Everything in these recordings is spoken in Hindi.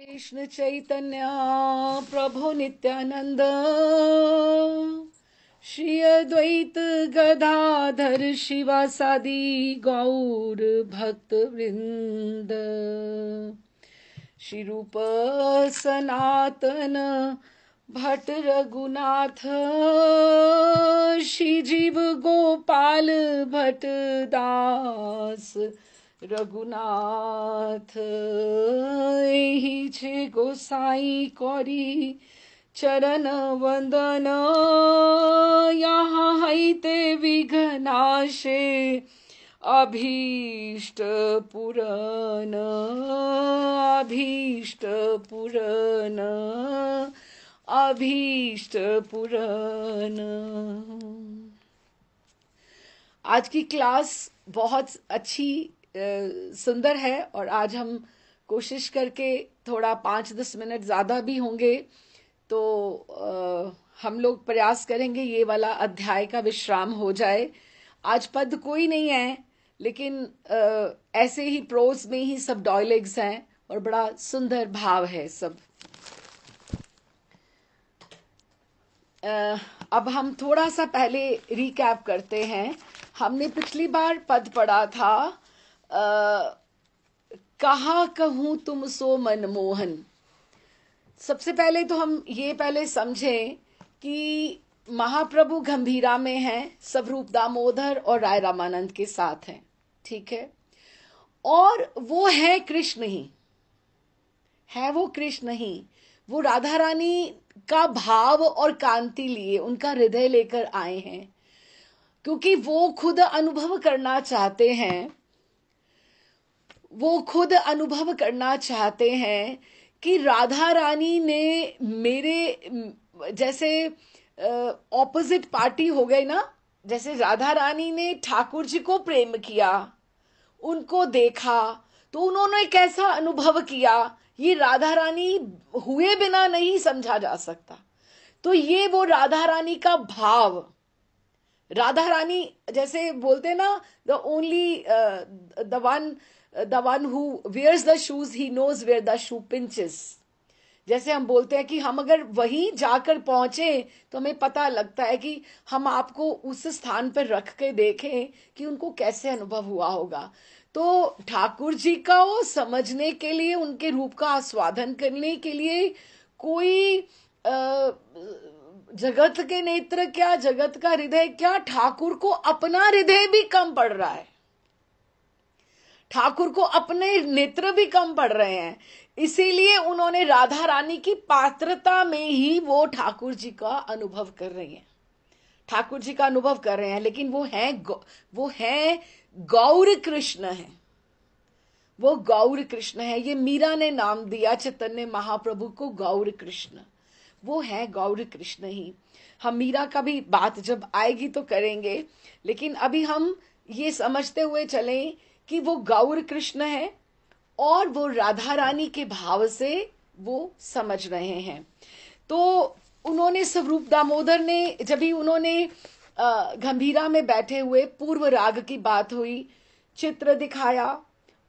कृष्ण चैतन्य प्रभु नित्यानंद श्री अद्वैत गदाधर शिवासादि गौर भक्त वृंद श्री रूप सनातन भट्ट रघुनाथ श्री जीव गोपाल भट्ट दास रघुनाथ एहि छे गोसाई कौरी चरण वंदन यहाँ हैते विघ्नाशे अभीष्ट पुरन अभीष्ट पुरन अभीष्ट पुरन। आज की क्लास बहुत अच्छी सुंदर है और आज हम कोशिश करके थोड़ा 5-10 मिनट ज़्यादा भी होंगे तो हम लोग प्रयास करेंगे ये वाला अध्याय का विश्राम हो जाए। आज पद कोई नहीं है लेकिन ऐसे ही प्रोज में ही सब डायलॉग्स हैं और बड़ा सुंदर भाव है सब। अब हम थोड़ा सा पहले रिकैप करते हैं। हमने पिछली बार पद पढ़ा था कहा कहूं तुम सो मनमोहन। सबसे पहले तो हम ये पहले समझें कि महाप्रभु गंभीरा में हैं, स्वरूप दामोदर और राय रामानंद के साथ हैं, ठीक है। और वो है कृष्ण ही है, वो कृष्ण ही, वो राधा रानी का भाव और कांति लिए उनका हृदय लेकर आए हैं, क्योंकि वो खुद अनुभव करना चाहते हैं। वो खुद अनुभव करना चाहते हैं कि राधा रानी ने मेरे जैसे ऑपोजिट पार्टी हो गई ना, जैसे राधा रानी ने ठाकुर जी को प्रेम किया, उनको देखा तो उन्होंने कैसा अनुभव किया ये राधा रानी हुए बिना नहीं समझा जा सकता। तो ये वो राधा रानी का भाव, राधा रानी जैसे बोलते ना the one who wears the shoes he knows where the shoe pinches। जैसे हम बोलते हैं कि हम अगर वहीं जाकर पहुंचे तो हमें पता लगता है कि हम आपको उस स्थान पर रख के देखें कि उनको कैसे अनुभव हुआ होगा। तो ठाकुर जी का वो समझने के लिए, उनके रूप का आस्वादन करने के लिए कोई जगत के नेत्र क्या, जगत का हृदय क्या, ठाकुर को अपना हृदय भी कम पड़ रहा है, ठाकुर को अपने नेत्र भी कम पड़ रहे हैं। इसीलिए उन्होंने राधा रानी की पात्रता में ही वो ठाकुर जी का अनुभव कर रही हैं, ठाकुर जी का अनुभव कर रहे हैं। लेकिन वो है गौर कृष्ण है, वो गौर कृष्ण है। ये मीरा ने नाम दिया चैतन्य महाप्रभु को गौर कृष्ण, वो है गौर कृष्ण ही। हम मीरा का भी बात जब आएगी तो करेंगे, लेकिन अभी हम ये समझते हुए चलें कि वो गौर कृष्ण है और वो राधा रानी के भाव से वो समझ रहे हैं। तो उन्होंने स्वरूप दामोदर ने जब भी उन्होंने गंभीरा में बैठे हुए पूर्व राग की बात हुई, चित्र दिखाया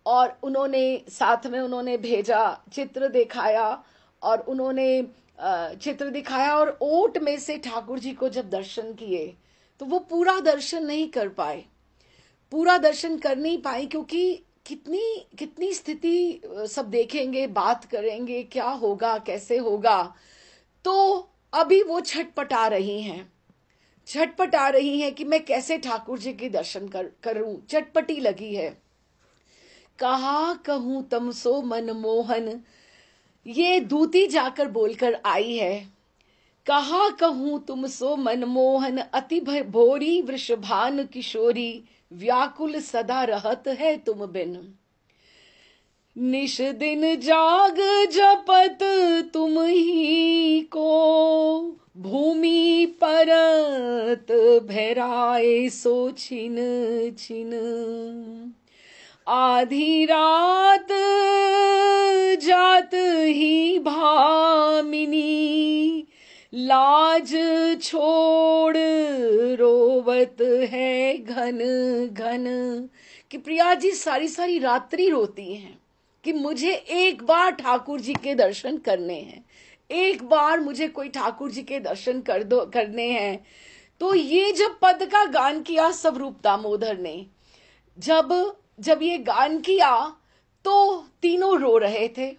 और उन्होंने साथ में उन्होंने भेजा चित्र दिखाया और उन्होंने चित्र दिखाया और ओट में से ठाकुर जी को जब दर्शन किए तो वो पूरा दर्शन नहीं कर पाए, पूरा दर्शन कर नहीं पाए, क्योंकि कितनी स्थिति सब देखेंगे, बात करेंगे, क्या होगा कैसे होगा। तो अभी वो छटपटा रही हैं कि मैं कैसे ठाकुर जी के दर्शन करूं, चटपटी लगी है। कहा कहूं तम सो मनमोहन, ये दूती जाकर बोलकर आई है। कहा कहूं तुम सो मनमोहन, अति भोरी वृषभान किशोरी, व्याकुल सदा रहत है तुम बिन। निश दिन जाग जपत तुम ही को, भूमि परत भैराए सो छिन छिन। आधी रात जात ही भामिनी, लाज छोड़ रोवत है घन घन। कि प्रिया जी सारी सारी रात्रि रोती हैं, कि मुझे एक बार ठाकुर जी के दर्शन करने हैं, एक बार मुझे कोई ठाकुर जी के दर्शन करने हैं। तो ये जब पद का गान किया स्वरूप दामोदर ने, जब जब ये गान किया तो तीनों रो रहे थे,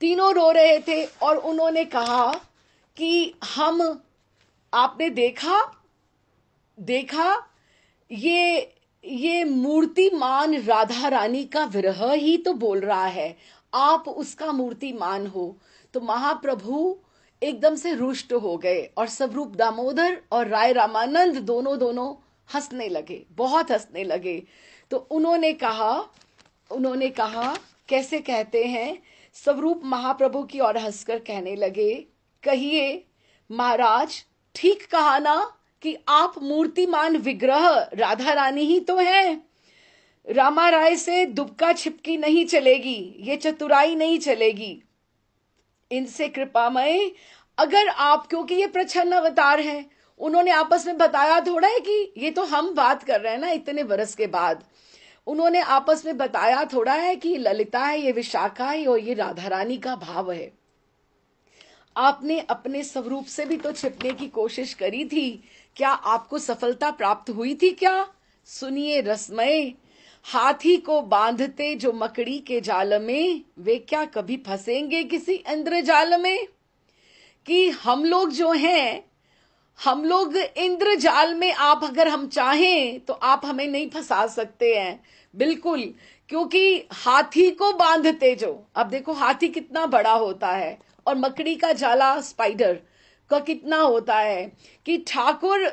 तीनों रो रहे थे। और उन्होंने कहा कि हम, आपने देखा देखा ये मूर्तिमान राधा रानी का विरह ही तो बोल रहा है, आप उसका मूर्तिमान हो। तो महाप्रभु एकदम से रुष्ट हो गए और स्वरूप दामोदर और राय रामानंद दोनों हंसने लगे, बहुत हंसने लगे। तो उन्होंने कहा कैसे कहते हैं, स्वरूप महाप्रभु की ओर हंसकर कहने लगे, कहिए महाराज, ठीक कहा ना कि आप मूर्तिमान विग्रह राधा रानी ही तो हैं। रामा राय से दुबका छिपकी नहीं चलेगी, ये चतुराई नहीं चलेगी, इनसे कृपामय। अगर आप, क्योंकि ये प्रच्छन्न अवतार हैं, उन्होंने आपस में बताया थोड़ा है कि ये तो हम बात कर रहे हैं ना इतने बरस के बाद, उन्होंने आपस में बताया थोड़ा है कि ललिता है, ये विशाखा है और ये राधा रानी का भाव है। आपने अपने स्वरूप से भी तो छिपने की कोशिश करी थी, क्या आपको सफलता प्राप्त हुई थी क्या? सुनिए रसमय, हाथी को बांधते जो मकड़ी के जाल में, वे क्या कभी फंसेंगे किसी इंद्रजाल में? कि हम लोग जो हैं, हम लोग इंद्रजाल में, आप अगर हम चाहें तो आप हमें नहीं फंसा सकते हैं, बिल्कुल। क्योंकि हाथी को बांधते जो, अब देखो हाथी कितना बड़ा होता है और मकड़ी का जाला स्पाइडर का कितना होता है, कि ठाकुर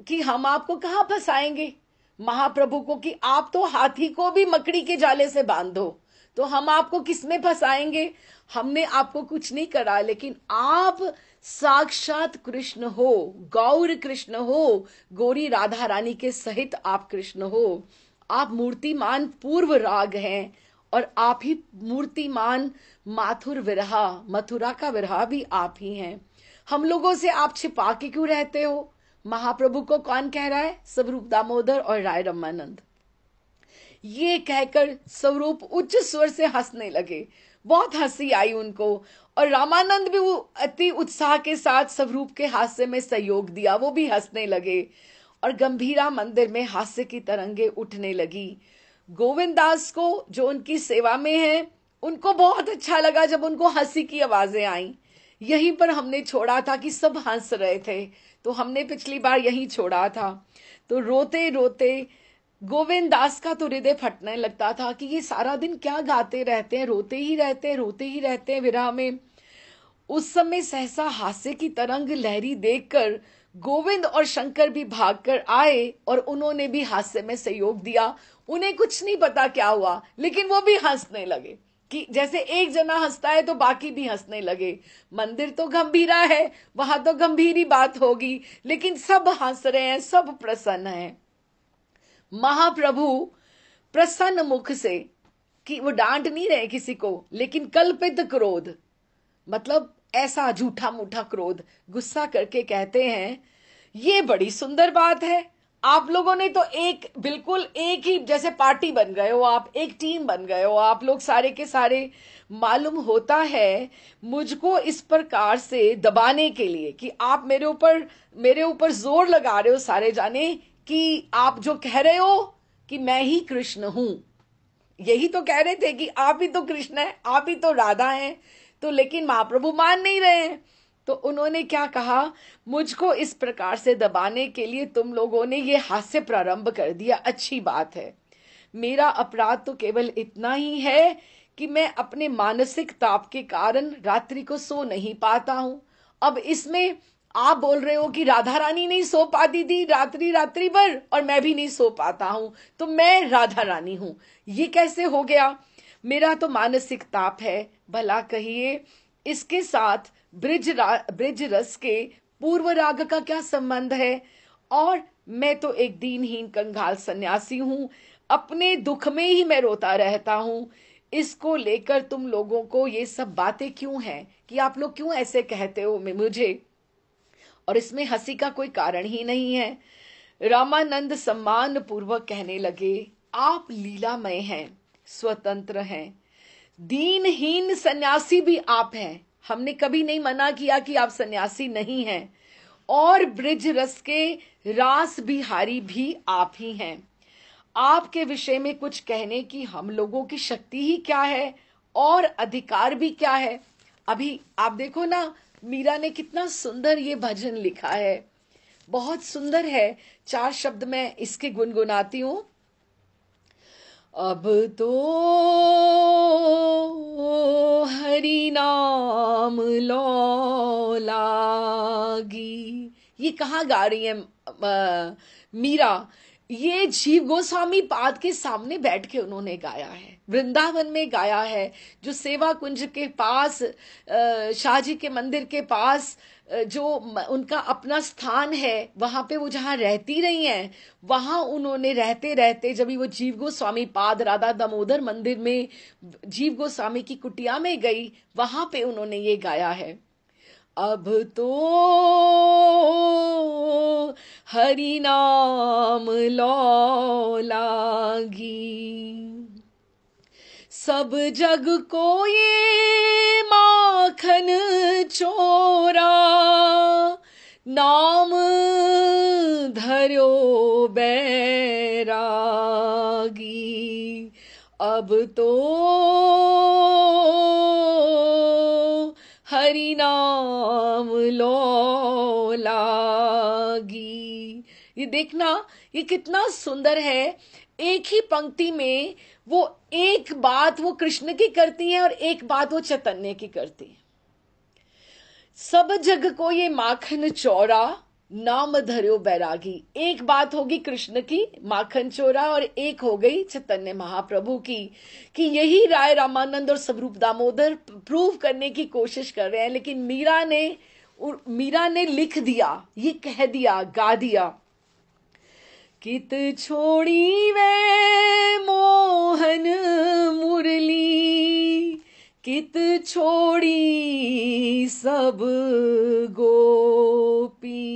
कि हम आपको कहां फंसाएंगे, महाप्रभु को, कि आप तो हाथी को भी मकड़ी के जाले से बांध दो, तो हम आपको किसमें फंसाएंगे? हमने आपको कुछ नहीं करा, लेकिन आप साक्षात कृष्ण हो, गौर कृष्ण हो, गोरी राधा रानी के सहित आप कृष्ण हो। आप मूर्तिमान पूर्व राग हैं और आप ही मूर्तिमान माथुर विरहा, मथुरा का विरहा भी आप ही हैं। हम लोगों से आप छिपा के क्यों रहते हो? महाप्रभु को कौन कह रहा है? स्वरूप दामोदर और राय रामानंद। ये कहकर स्वरूप उच्च स्वर से हंसने लगे, बहुत हंसी आई उनको। और रामानंद भी वो अति उत्साह के साथ स्वरूप के हास्य में सहयोग दिया, वो भी हंसने लगे और गंभीरा मंदिर में हास्य की तरंगे उठने लगी। गोविंद दास को, जो उनकी सेवा में है, उनको बहुत अच्छा लगा जब उनको हंसी की आवाजें आई। यहीं पर हमने छोड़ा था कि सब हंस रहे थे, तो हमने पिछली बार यहीं छोड़ा था। तो रोते रोते गोविंद दास का तो हृदय फटने लगता था कि ये सारा दिन क्या गाते रहते हैं, रोते ही रहते हैं विरह में। उस समय सहसा हास्य की तरंग लहरी देखकर गोविंद और शंकर भी भागकर आए और उन्होंने भी हास्य में सहयोग दिया। उन्हें कुछ नहीं पता क्या हुआ, लेकिन वो भी हंसने लगे, कि जैसे एक जना हंसता है तो बाकी भी हंसने लगे। मंदिर तो गंभीरा है, वहां तो गंभीरी बात होगी, लेकिन सब हंस रहे हैं, सब प्रसन्न हैं। महाप्रभु प्रसन्न मुख से, कि वो डांट नहीं रहे किसी को, लेकिन कल्पित क्रोध, मतलब ऐसा झूठा मूठा क्रोध, गुस्सा करके कहते हैं, ये बड़ी सुंदर बात है, आप लोगों ने तो एक, बिल्कुल एक ही जैसे पार्टी बन गए हो, आप एक टीम बन गए हो, आप लोग सारे के सारे। मालूम होता है मुझको इस प्रकार से दबाने के लिए कि आप मेरे ऊपर जोर लगा रहे हो सारे जाने, कि आप जो कह रहे हो कि मैं ही कृष्ण हूं, यही तो कह रहे थे कि आप ही तो कृष्ण है, आप ही तो राधा हैं। तो लेकिन महाप्रभु मान नहीं रहे हैं। तो उन्होंने क्या कहा, मुझको इस प्रकार से दबाने के लिए तुम लोगों ने ये हास्य प्रारंभ कर दिया, अच्छी बात है। मेरा अपराध तो केवल इतना ही है कि मैं अपने मानसिक ताप के कारण रात्रि को सो नहीं पाता हूं। अब इसमें आप बोल रहे हो कि राधा रानी नहीं सो पाती थी रात्रि भर और मैं भी नहीं सो पाता हूं, तो मैं राधा रानी हूं, ये कैसे हो गया? मेरा तो मानसिक ताप है। भला कहिए इसके साथ ब्रिज रस के पूर्व राग का क्या संबंध है? और मैं तो एक दीनहीन कंगाल सन्यासी हूं, अपने दुख में ही मैं रोता रहता हूं। इसको लेकर तुम लोगों को ये सब बातें क्यों हैं, कि आप लोग क्यों ऐसे कहते हो मुझे, और इसमें हंसी का कोई कारण ही नहीं है। रामानंद सम्मान पूर्वक कहने लगे, आप लीलामय हैं, स्वतंत्र हैं। दीनहीन सन्यासी भी आप हैं, हमने कभी नहीं मना किया कि आप सन्यासी नहीं हैं। और ब्रिज रस के रास बिहारी भी आप ही हैं। आपके विषय में कुछ कहने की हम लोगों की शक्ति ही क्या है और अधिकार भी क्या है। अभी आप देखो ना, मीरा ने कितना सुंदर ये भजन लिखा है, बहुत सुंदर है। 4 शब्द मैं इसके गुनगुनाती हूं। अब तो हरि नाम लो लागी, ये कहाँ गा रही है मीरा? ये जीव गोस्वामी पाद के सामने बैठ के उन्होंने गाया है, वृंदावन में गाया है, जो सेवा कुंज के पास, शाहजी के मंदिर के पास जो उनका अपना स्थान है, वहां पे वो जहां रहती रही हैं, वहां उन्होंने रहते रहते जब वो जीव गोस्वामी पाद राधा दामोदर मंदिर में जीव गोस्वामी की कुटिया में गई, वहां पे उन्होंने ये गाया है। अब तो हरि नाम लो लागी, सब जग को ये माखन चोरा, नाम धर्यो बैरागी। अब तो हरि नाम लो लागी। ये देखना, ये कितना सुंदर है। एक ही पंक्ति में वो एक बात वो कृष्ण की करती है और एक बात वो चैतन्य की करती है। सब जग को ये माखन चोरा, नाम धर्यो बैरागी। एक बात होगी कृष्ण की, माखन चोरा, और एक हो गई चैतन्य महाप्रभु की, कि यही राय रामानंद और स्वरूप दामोदर प्रूव करने की कोशिश कर रहे हैं। लेकिन मीरा ने लिख दिया, ये कह दिया, गा दिया, कित छोड़ी वे मोहन मुरली, कित छोड़ी सब गोपी,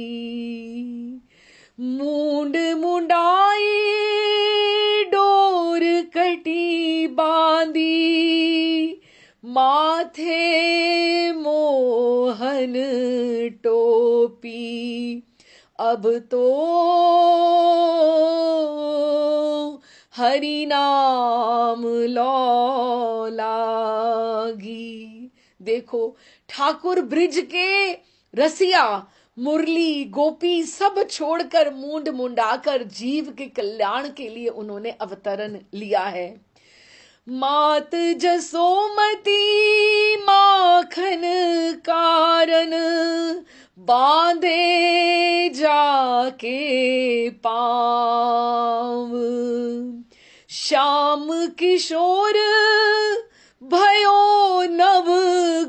मूंड मुंडाई डोर कटी बांधी, माथे मोहन टोपी। अब तो हरि नाम लो लागी। देखो, ठाकुर ब्रिज के रसिया, मुरली, गोपी सब छोड़कर, मूंड मुंडाकर जीव के कल्याण के लिए उन्होंने अवतरण लिया है। मात जसोमती माखन कारण, बांधे जाके पांव, श्याम किशोर भयो नव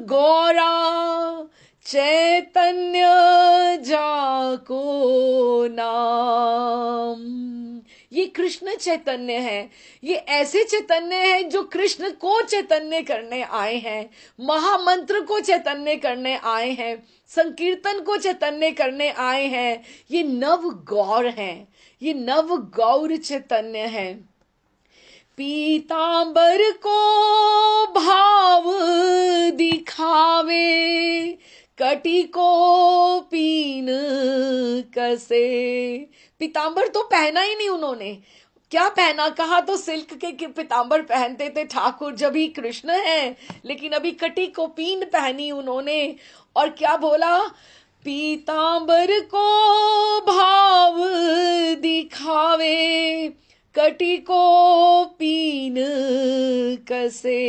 गौरा, चैतन्य जाको नाम। ये कृष्ण चैतन्य है, ये ऐसे चैतन्य है जो कृष्ण को चैतन्य करने आए हैं, महामंत्र को चैतन्य करने आए हैं, संकीर्तन को चैतन्य करने आए हैं। ये नव गौर हैं, ये नव गौर चैतन्य हैं। पीतांबर को भाव दिखावे, कटी को पीन कसे। पीतांबर तो पहना ही नहीं उन्होंने, क्या पहना? कहा तो सिल्क के पीतांबर पहनते थे ठाकुर जब ही कृष्ण है, लेकिन अभी कटी को पीन पहनी उन्होंने। और क्या बोला? पीतांबर को भाव दिखावे, कटी को पीन कसे।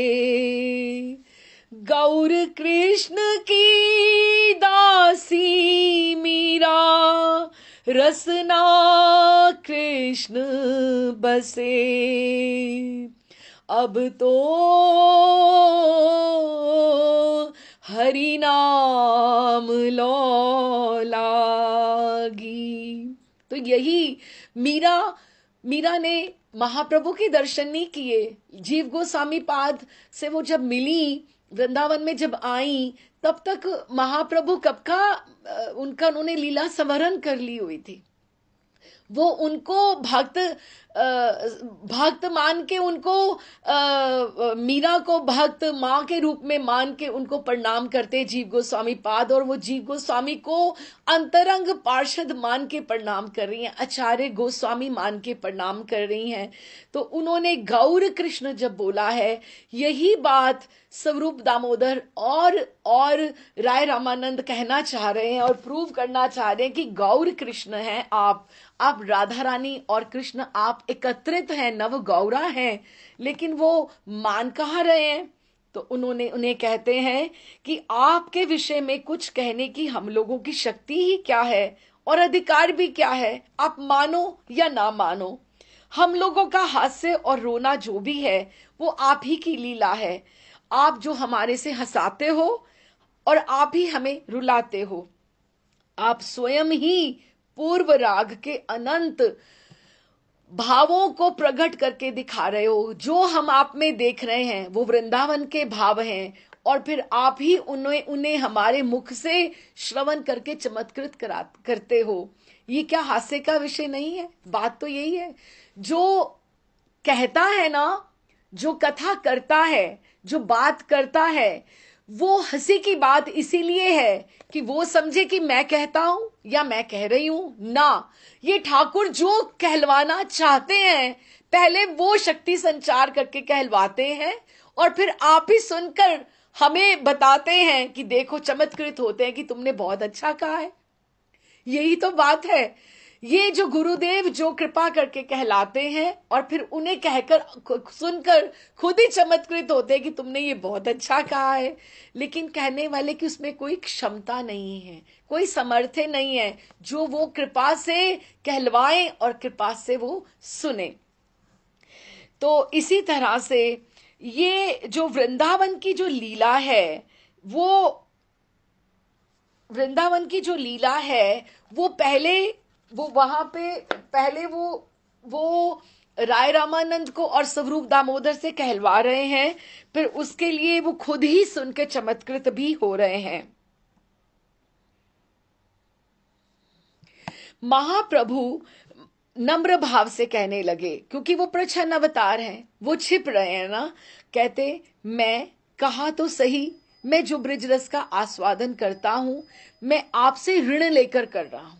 गौर कृष्ण की दासी मीरा, रसना कृष्ण बसे। अब तो हरि नाम लो लागी। तो यही मीरा ने महाप्रभु के दर्शन नहीं किए। जीव गोस्वामी पाद से वो जब मिली, वृंदावन में जब आई, तब तक महाप्रभु कब का उन्होंने लीला संवरण कर ली हुई थी। वो उनको भक्त भक्त मान के उनको, मीरा को भक्त माँ के रूप में मान के उनको प्रणाम करते जीव गोस्वामी पाद, और वो जीव गोस्वामी को अंतरंग पार्षद मान के प्रणाम कर रही हैं, आचार्य गोस्वामी मान के प्रणाम कर रही हैं। तो उन्होंने गौर कृष्ण जब बोला है, यही बात स्वरूप दामोदर और राय रामानंद कहना चाह रहे हैं और प्रूव करना चाह रहे हैं कि गौर कृष्ण हैं आप राधा रानी और कृष्ण आप एकत्रित हैं, नव गौरा हैं, लेकिन वो मान कहाँ रहे हैं। तो उन्हें कहते हैं कि आपके विषय में कुछ कहने की हम लोगों की शक्ति ही क्या है और अधिकार भी क्या है, आप मानो या ना मानो। हम लोगों का हास्य और रोना जो भी है वो आप ही की लीला है, आप जो हमारे से हंसाते हो और आप ही हमें रुलाते हो। आप स्वयं ही पूर्व राग के अनंत भावों को प्रकट करके दिखा रहे हो। जो हम आप में देख रहे हैं वो वृंदावन के भाव हैं, और फिर आप ही उन्हें हमारे मुख से श्रवण करके चमत्कृत करते हो। ये क्या हास्य का विषय नहीं है? बात तो यही है। जो कहता है ना, जो कथा करता है, जो बात करता है, वो हंसी की बात इसीलिए है कि वो समझे कि मैं कहता हूं या मैं कह रही हूं ना। ये ठाकुर जो कहलवाना चाहते हैं पहले वो शक्ति संचार करके कहलवाते हैं, और फिर आप ही सुनकर हमें बताते हैं कि देखो चमत्कृत होते हैं कि तुमने बहुत अच्छा कहा है। यही तो बात है। ये जो गुरुदेव जो कृपा करके कहलाते हैं और फिर उन्हें कहकर सुनकर खुद ही चमत्कृत होते हैं कि तुमने ये बहुत अच्छा कहा है, लेकिन कहने वाले की उसमें कोई क्षमता नहीं है, कोई समर्थ नहीं है जो वो कृपा से कहलवाएं और कृपा से वो सुने। तो इसी तरह से ये जो वृंदावन की जो लीला है, वो वृंदावन की जो लीला है वो वहां पे पहले वो राय रामानंद को और स्वरूप दामोदर से कहलवा रहे हैं, फिर उसके लिए वो खुद ही सुन के चमत्कृत भी हो रहे हैं। महाप्रभु नम्र भाव से कहने लगे, क्योंकि वो प्रच्छन्न अवतार हैं, वो छिप रहे हैं ना। कहते, मैं कहा तो सही, मैं जो ब्रज रस का आस्वादन करता हूं मैं आपसे ऋण लेकर कर रहा हूं,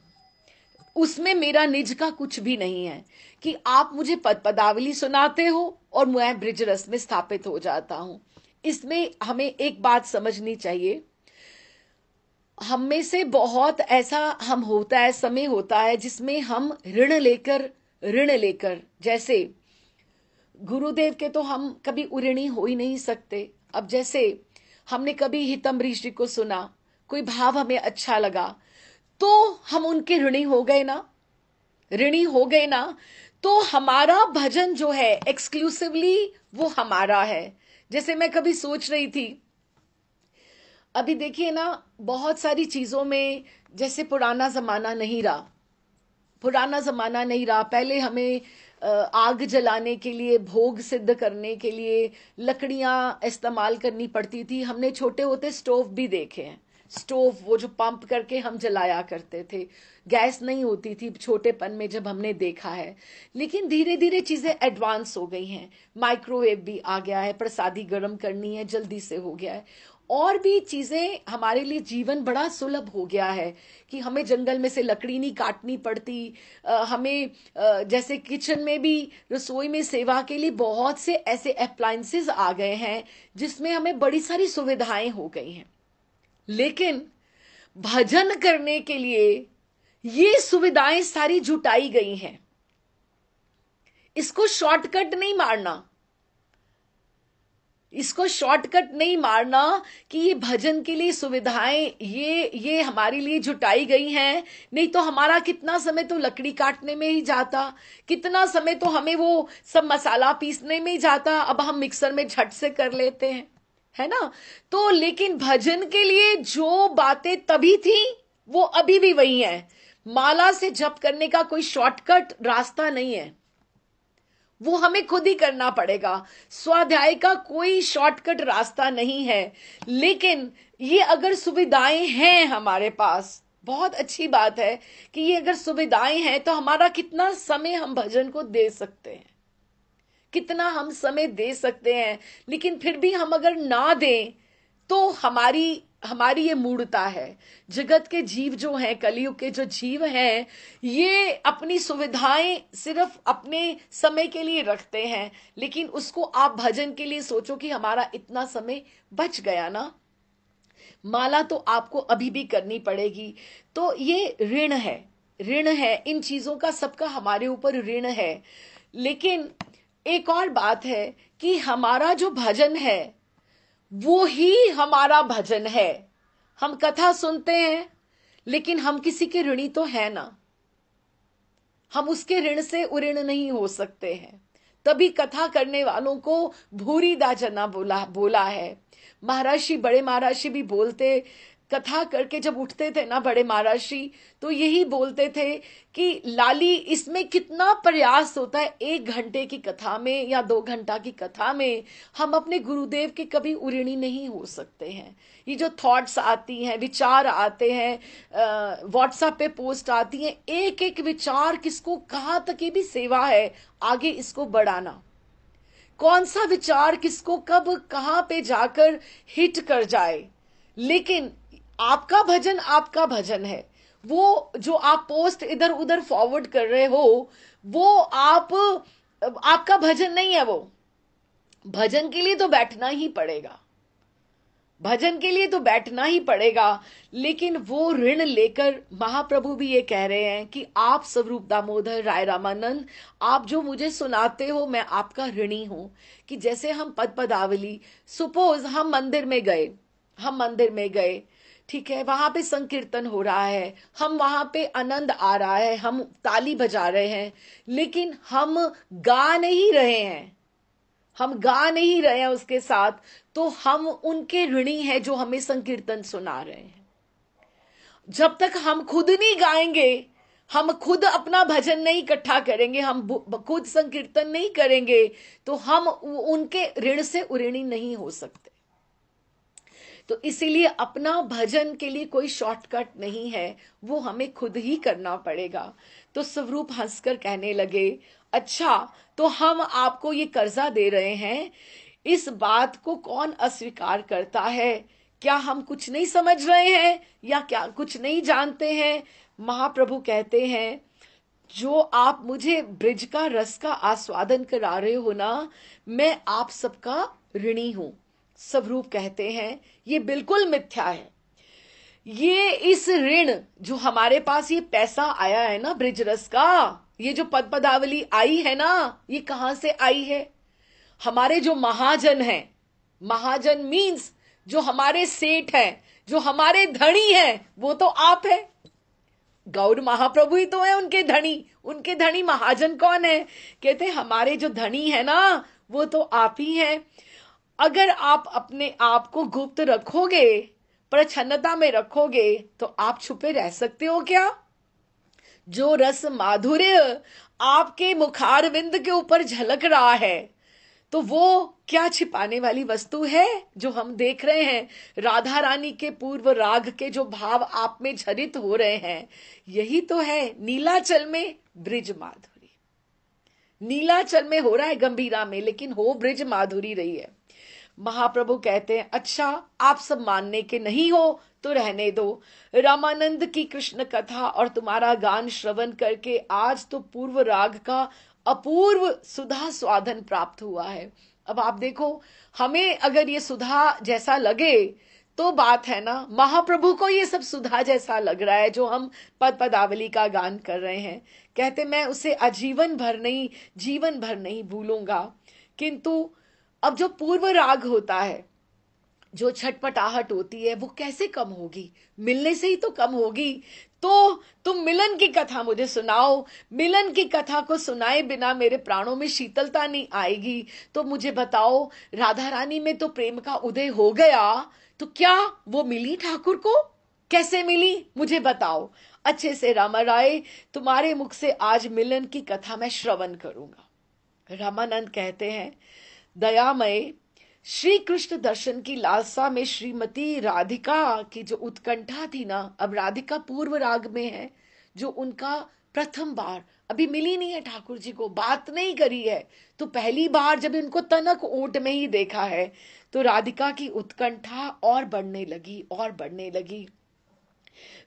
उसमें मेरा निज का कुछ भी नहीं है कि आप मुझे पद पदावली सुनाते हो और मैं ब्रज रस में स्थापित हो जाता हूं। इसमें हमें एक बात समझनी चाहिए, हम में से बहुत ऐसा समय होता है जिसमें हम ऋण लेकर, जैसे गुरुदेव के तो हम कभी ऋणी हो ही नहीं सकते। अब जैसे हमने कभी हितम ऋषि को सुना, कोई भाव हमें अच्छा लगा, तो हम उनके ऋणी हो गए ना। तो हमारा भजन जो है एक्सक्लूसिवली वो हमारा है। जैसे मैं कभी सोच रही थी, अभी देखिए ना, बहुत सारी चीजों में जैसे पुराना जमाना नहीं रहा। पहले हमें आग जलाने के लिए, भोग सिद्ध करने के लिए लकड़ियां इस्तेमाल करनी पड़ती थी। हमने छोटे होते स्टोव भी देखे हैं, स्टोव वो जो पंप करके हम जलाया करते थे, गैस नहीं होती थी छोटेपन में जब हमने देखा है। लेकिन धीरे धीरे चीजें एडवांस हो गई हैं, माइक्रोवेव भी आ गया है, प्रसादी गर्म करनी है जल्दी से हो गया है, और भी चीजें हमारे लिए जीवन बड़ा सुलभ हो गया है कि हमें जंगल में से लकड़ी नहीं काटनी पड़ती। हमें जैसे किचन में भी, रसोई में सेवा के लिए बहुत से ऐसे अप्लायंसेस आ गए हैं जिसमें हमें बड़ी सारी सुविधाएं हो गई हैं। लेकिन भजन करने के लिए ये सुविधाएं सारी जुटाई गई हैं। इसको शॉर्टकट नहीं मारना कि ये भजन के लिए सुविधाएं ये हमारे लिए जुटाई गई हैं। नहीं तो हमारा कितना समय तो लकड़ी काटने में ही जाता, कितना समय तो हमें वो सब मसाला पीसने में ही जाता। अब हम मिक्सर में झट से कर लेते हैं, है ना। तो लेकिन भजन के लिए जो बातें तभी थी वो अभी भी वही है। माला से जप करने का कोई शॉर्टकट रास्ता नहीं है, वो हमें खुद ही करना पड़ेगा। स्वाध्याय का कोई शॉर्टकट रास्ता नहीं है। लेकिन ये अगर सुविधाएं हैं हमारे पास, बहुत अच्छी बात है कि ये अगर सुविधाएं हैं तो हमारा कितना समय हम भजन को दे सकते हैं, कितना हम समय दे सकते हैं। लेकिन फिर भी हम अगर ना दें तो हमारी हमारी ये मूढ़ता है। जगत के जीव जो हैं, कलयुग के जो जीव हैं, ये अपनी सुविधाएं सिर्फ अपने समय के लिए रखते हैं। लेकिन उसको आप भजन के लिए सोचो कि हमारा इतना समय बच गया ना, माला तो आपको अभी भी करनी पड़ेगी। तो ये ऋण है, ऋण है, इन चीजों का सबका हमारे ऊपर ऋण है। लेकिन एक और बात है कि हमारा जो भजन है वो ही हमारा भजन है। हम कथा सुनते हैं लेकिन हम किसी के ऋणी तो है ना, हम उसके ऋण से उऋण नहीं हो सकते हैं। तभी कथा करने वालों को भूरी दाजना बोला है। महर्षि, बड़े महर्षि भी बोलते, कथा करके जब उठते थे ना बड़े महर्षि, तो यही बोलते थे कि लाली, इसमें कितना प्रयास होता है 1 घंटे की कथा में या 2 घंटा की कथा में हम अपने गुरुदेव के कभी उऋणी नहीं हो सकते हैं। ये जो थॉट्स आती हैं, विचार आते हैं, व्हाट्सएप पे पोस्ट आती हैं, एक एक विचार किसको कहाँ तक की भी सेवा है आगे इसको बढ़ाना। कौन सा विचार किसको कब कहां पे जाकर हिट कर जाए। लेकिन आपका भजन है। वो जो आप पोस्ट इधर उधर फॉरवर्ड कर रहे हो वो आपका भजन नहीं है। वो भजन के लिए तो बैठना ही पड़ेगा, भजन के लिए तो बैठना ही पड़ेगा। लेकिन वो ऋण लेकर महाप्रभु भी ये कह रहे हैं कि आप स्वरूप दामोदर राय रामानंद, आप जो मुझे सुनाते हो मैं आपका ऋणी हूं। कि जैसे हम पद पदावली, सपोज हम मंदिर में गए, ठीक है, वहां पे संकीर्तन हो रहा है, हम वहां पे आनंद आ रहा है, हम ताली बजा रहे हैं, लेकिन हम गा नहीं रहे हैं, उसके साथ, तो हम उनके ऋणी हैं जो हमें संकीर्तन सुना रहे हैं। जब तक हम खुद नहीं गाएंगे, हम खुद अपना भजन नहीं इकट्ठा करेंगे, हम खुद संकीर्तन नहीं करेंगे, तो हम उनके ऋण से उऋणी नहीं हो सकते। तो इसीलिए अपना भजन के लिए कोई शॉर्टकट नहीं है, वो हमें खुद ही करना पड़ेगा। तो स्वरूप हंसकर कहने लगे, अच्छा तो हम आपको ये कर्जा दे रहे हैं, इस बात को कौन अस्वीकार करता है? क्या हम कुछ नहीं समझ रहे हैं या क्या कुछ नहीं जानते हैं? महाप्रभु कहते हैं, जो आप मुझे ब्रिज का रस का आस्वादन करा रहे हो ना, मैं आप सबका ऋणी हूं। स्वरूप कहते हैं ये बिल्कुल मिथ्या है। ये इस ऋण जो हमारे पास ये पैसा आया है ना ब्रिज रस का, ये जो पद पदावली आई है ना, ये कहां से आई है? हमारे जो महाजन हैं, महाजन मीन्स जो हमारे सेठ हैं, जो हमारे धनी हैं, वो तो आप है। गौर महाप्रभु ही तो है उनके धनी महाजन कौन है? कहते हमारे जो धनी है ना, वो तो आप ही हैं। अगर आप अपने आप को गुप्त रखोगे, प्रछन्नता में रखोगे, तो आप छुपे रह सकते हो क्या? जो रस माधुर्य आपके मुखारविंद के ऊपर झलक रहा है, तो वो क्या छिपाने वाली वस्तु है जो हम देख रहे हैं? राधा रानी के पूर्व राग के जो भाव आप में झरित हो रहे हैं, यही तो है नीलाचल में ब्रिज माधुरी। नीलाचल में हो रहा है गंभीरा में, लेकिन हो ब्रिज माधुरी रही है। महाप्रभु कहते हैं, अच्छा आप सब मानने के नहीं हो तो रहने दो। रामानंद की कृष्ण कथा और तुम्हारा गान श्रवण करके आज तो पूर्व राग का अपूर्व सुधा स्वादन प्राप्त हुआ है। अब आप देखो, हमें अगर ये सुधा जैसा लगे तो बात है ना, महाप्रभु को ये सब सुधा जैसा लग रहा है जो हम पद पदावली का गान कर रहे हैं। कहते मैं उसे आजीवन भर नहीं, जीवन भर नहीं भूलूंगा। किंतु अब जो पूर्व राग होता है, जो छटपटाहट होती है, वो कैसे कम होगी? मिलने से ही तो कम होगी। तो तुम मिलन की कथा मुझे सुनाओ, मिलन की कथा को सुनाए बिना मेरे प्राणों में शीतलता नहीं आएगी। तो मुझे बताओ, राधा रानी में तो प्रेम का उदय हो गया, तो क्या वो मिली ठाकुर को? कैसे मिली मुझे बताओ अच्छे से। रामा राय, तुम्हारे मुख से आज मिलन की कथा मैं श्रवण करूंगा। रामानंद कहते हैं, दयामय श्री कृष्ण दर्शन की लालसा में श्रीमती राधिका की जो उत्कंठा थी ना, अब राधिका पूर्व राग में है, जो उनका प्रथम बार अभी मिली नहीं है ठाकुर जी को, बात नहीं करी है, तो पहली बार जब इनको तनक ऊंट में ही देखा है, तो राधिका की उत्कंठा और बढ़ने लगी और बढ़ने लगी।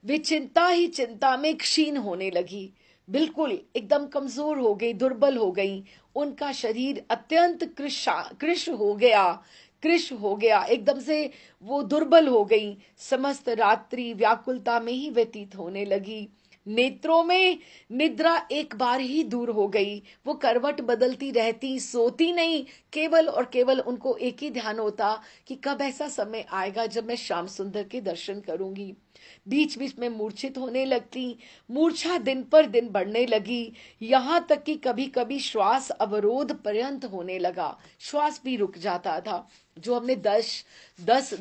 वे चिंता ही चिंता में क्षीण होने लगी, बिल्कुल एकदम कमजोर हो गई, दुर्बल हो गई। उनका शरीर अत्यंत कृश हो गया, कृश हो गया, एकदम से वो दुर्बल हो गई। समस्त रात्रि व्याकुलता में ही व्यतीत होने लगी। नेत्रों में निद्रा एक बार ही दूर हो गई। वो करवट बदलती रहती, सोती नहीं, केवल और केवल उनको एक ही ध्यान होता कि कब ऐसा समय आएगा जब मैं श्याम सुंदर के दर्शन करूंगी। बीच बीच में मूर्छित होने लगती, मूर्छा दिन पर दिन बढ़ने लगी, यहां तक कि कभी कभी श्वास अवरोध पर्यंत होने लगा, श्वास भी रुक जाता था। जो हमने 10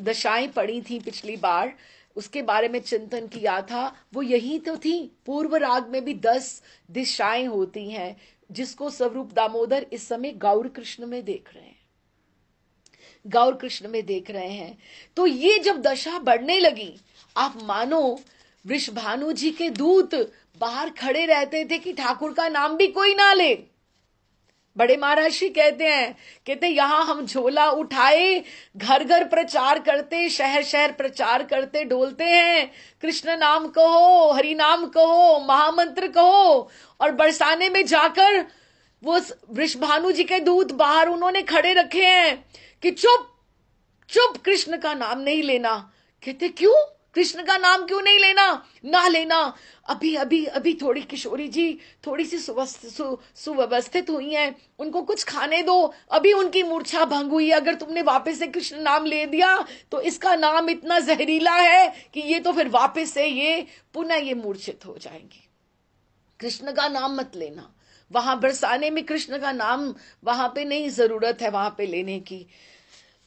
दशाएं पढ़ी थी पिछली बार, उसके बारे में चिंतन किया था, वो यही तो थी। पूर्व राग में भी 10 दिशाएं होती हैं, जिसको स्वरूप दामोदर इस समय गौर कृष्ण में देख रहे हैं, गौर कृष्ण में देख रहे हैं। तो ये जब दशा बढ़ने लगी, आप मानो वृषभानु जी के दूत बाहर खड़े रहते थे कि ठाकुर का नाम भी कोई ना ले। बड़े महाराज कहते यहां हम झोला उठाए, घर घर प्रचार करते, शहर शहर प्रचार करते, डोलते हैं, कृष्ण नाम कहो, हरि नाम कहो, महामंत्र कहो, और बरसाने में जाकर वो वृषभानु जी के दूत बाहर उन्होंने खड़े रखे हैं कि चुप चुप, कृष्ण का नाम नहीं लेना। कहते क्यों, कृष्ण का नाम क्यों नहीं लेना, ना लेना। अभी अभी अभी थोड़ी किशोरी जी थोड़ी सी सुव्यवस्थित हुई हैं, उनको कुछ खाने दो, अभी उनकी मूर्छा भंग हुई, अगर तुमने वापस से कृष्ण नाम ले दिया तो इसका नाम इतना जहरीला है कि ये तो फिर वापस से ये पुनः ये मूर्छित हो जाएंगे। कृष्ण का नाम मत लेना, वहां बरसाने में कृष्ण का नाम वहां पे नहीं जरूरत है वहां पे लेने की।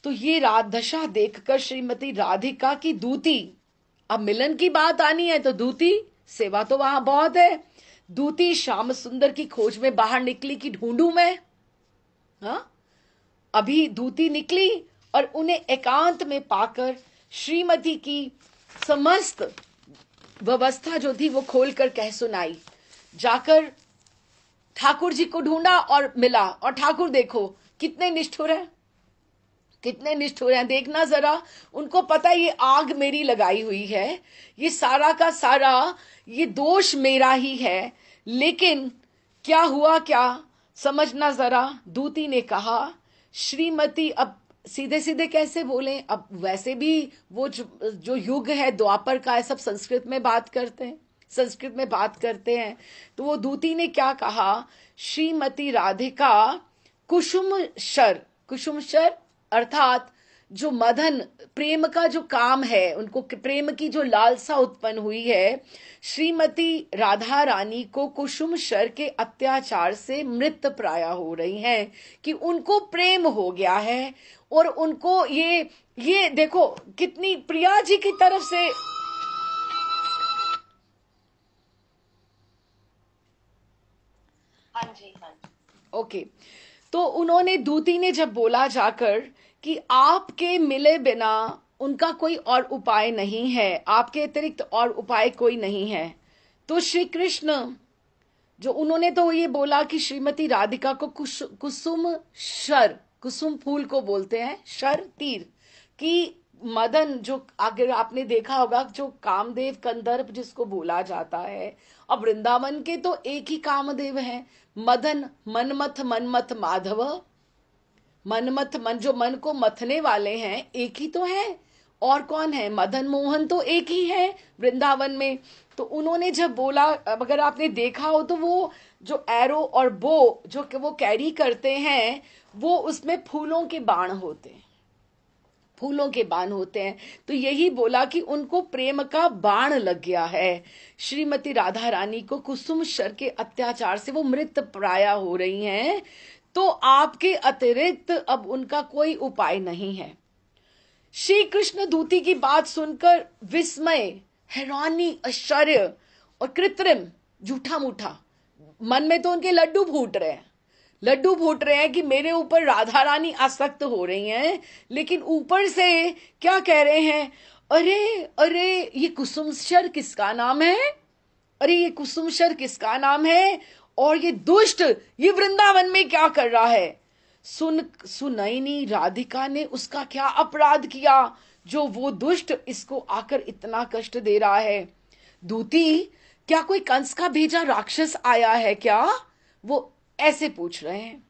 तो ये दशा देखकर श्रीमती राधिका की दूती, अब मिलन की बात आनी है तो दूती सेवा तो वहां बहुत है। दूती श्याम सुंदर की खोज में बाहर निकली कि ढूंढूं मैं। हाँ, अभी दूती निकली और उन्हें एकांत में पाकर श्रीमती की समस्त व्यवस्था जो थी वो खोलकर कह सुनाई। जाकर ठाकुर जी को ढूंढा और मिला, और ठाकुर देखो कितने निष्ठुर हैं, कितने निष्ठुर हैं, देखना जरा। उनको पता है ये आग मेरी लगाई हुई है, ये सारा का सारा ये दोष मेरा ही है, लेकिन क्या हुआ क्या, समझना जरा। दूती ने कहा, श्रीमती, अब सीधे सीधे कैसे बोले, अब वैसे भी वो जो युग है द्वापर का है, सब संस्कृत में बात करते हैं, संस्कृत में बात करते हैं। तो वो दूती ने क्या कहा, श्रीमती राधिका कुसुमशर अर्थात जो मदन प्रेम का जो काम है, उनको प्रेम की जो लालसा उत्पन्न हुई है, श्रीमती राधा रानी को कुसुम शर के अत्याचार से मृत प्राय हो रही हैं, कि उनको प्रेम हो गया है। और उनको ये देखो कितनी प्रिया जी की तरफ से, हाँ जी ओके। तो उन्होंने, दूती ने जब बोला जाकर कि आपके मिले बिना उनका कोई और उपाय नहीं है, आपके अतिरिक्त और उपाय कोई नहीं है, तो श्री कृष्ण जो उन्होंने तो ये बोला कि श्रीमती राधिका को कुसुम शर, कुसुम फूल को बोलते हैं शर तीर, कि मदन जो अगर आपने देखा होगा जो कामदेव कंदर्प जिसको बोला जाता है, अब वृंदावन के तो एक ही कामदेव हैं, मदन मनमथ मनमथ माधव, मनमथ मन जो मन को मथने वाले हैं एक ही तो है, और कौन है, मदन मोहन तो एक ही है वृंदावन में। तो उन्होंने जब बोला, अगर आपने देखा हो तो वो जो एरो और बो जो वो कैरी करते हैं, वो उसमें फूलों के बाण होते हैं, फूलों के बाण होते हैं। तो यही बोला कि उनको प्रेम का बाण लग गया है, श्रीमती राधा रानी को कुसुम शर के अत्याचार से वो मृत प्राय हो रही हैं, तो आपके अतिरिक्त अब उनका कोई उपाय नहीं है। श्री कृष्ण दूती की बात सुनकर विस्मय, हैरानी, आश्चर्य और कृत्रिम झूठा मूठा, मन में तो उनके लड्डू फूट रहे हैं, लड्डू फूट रहे हैं कि मेरे ऊपर राधा रानी आसक्त हो रही हैं, लेकिन ऊपर से क्या कह रहे हैं, अरे अरे ये कुसुमशर किसका नाम है, अरे ये कुसुमशर किसका नाम है, और ये दुष्ट ये वृंदावन में क्या कर रहा है। सुनैनी राधिका ने उसका क्या अपराध किया जो वो दुष्ट इसको आकर इतना कष्ट दे रहा है। दूती, क्या कोई कंस का भेजा राक्षस आया है क्या, वो ऐसे पूछ रहे हैं।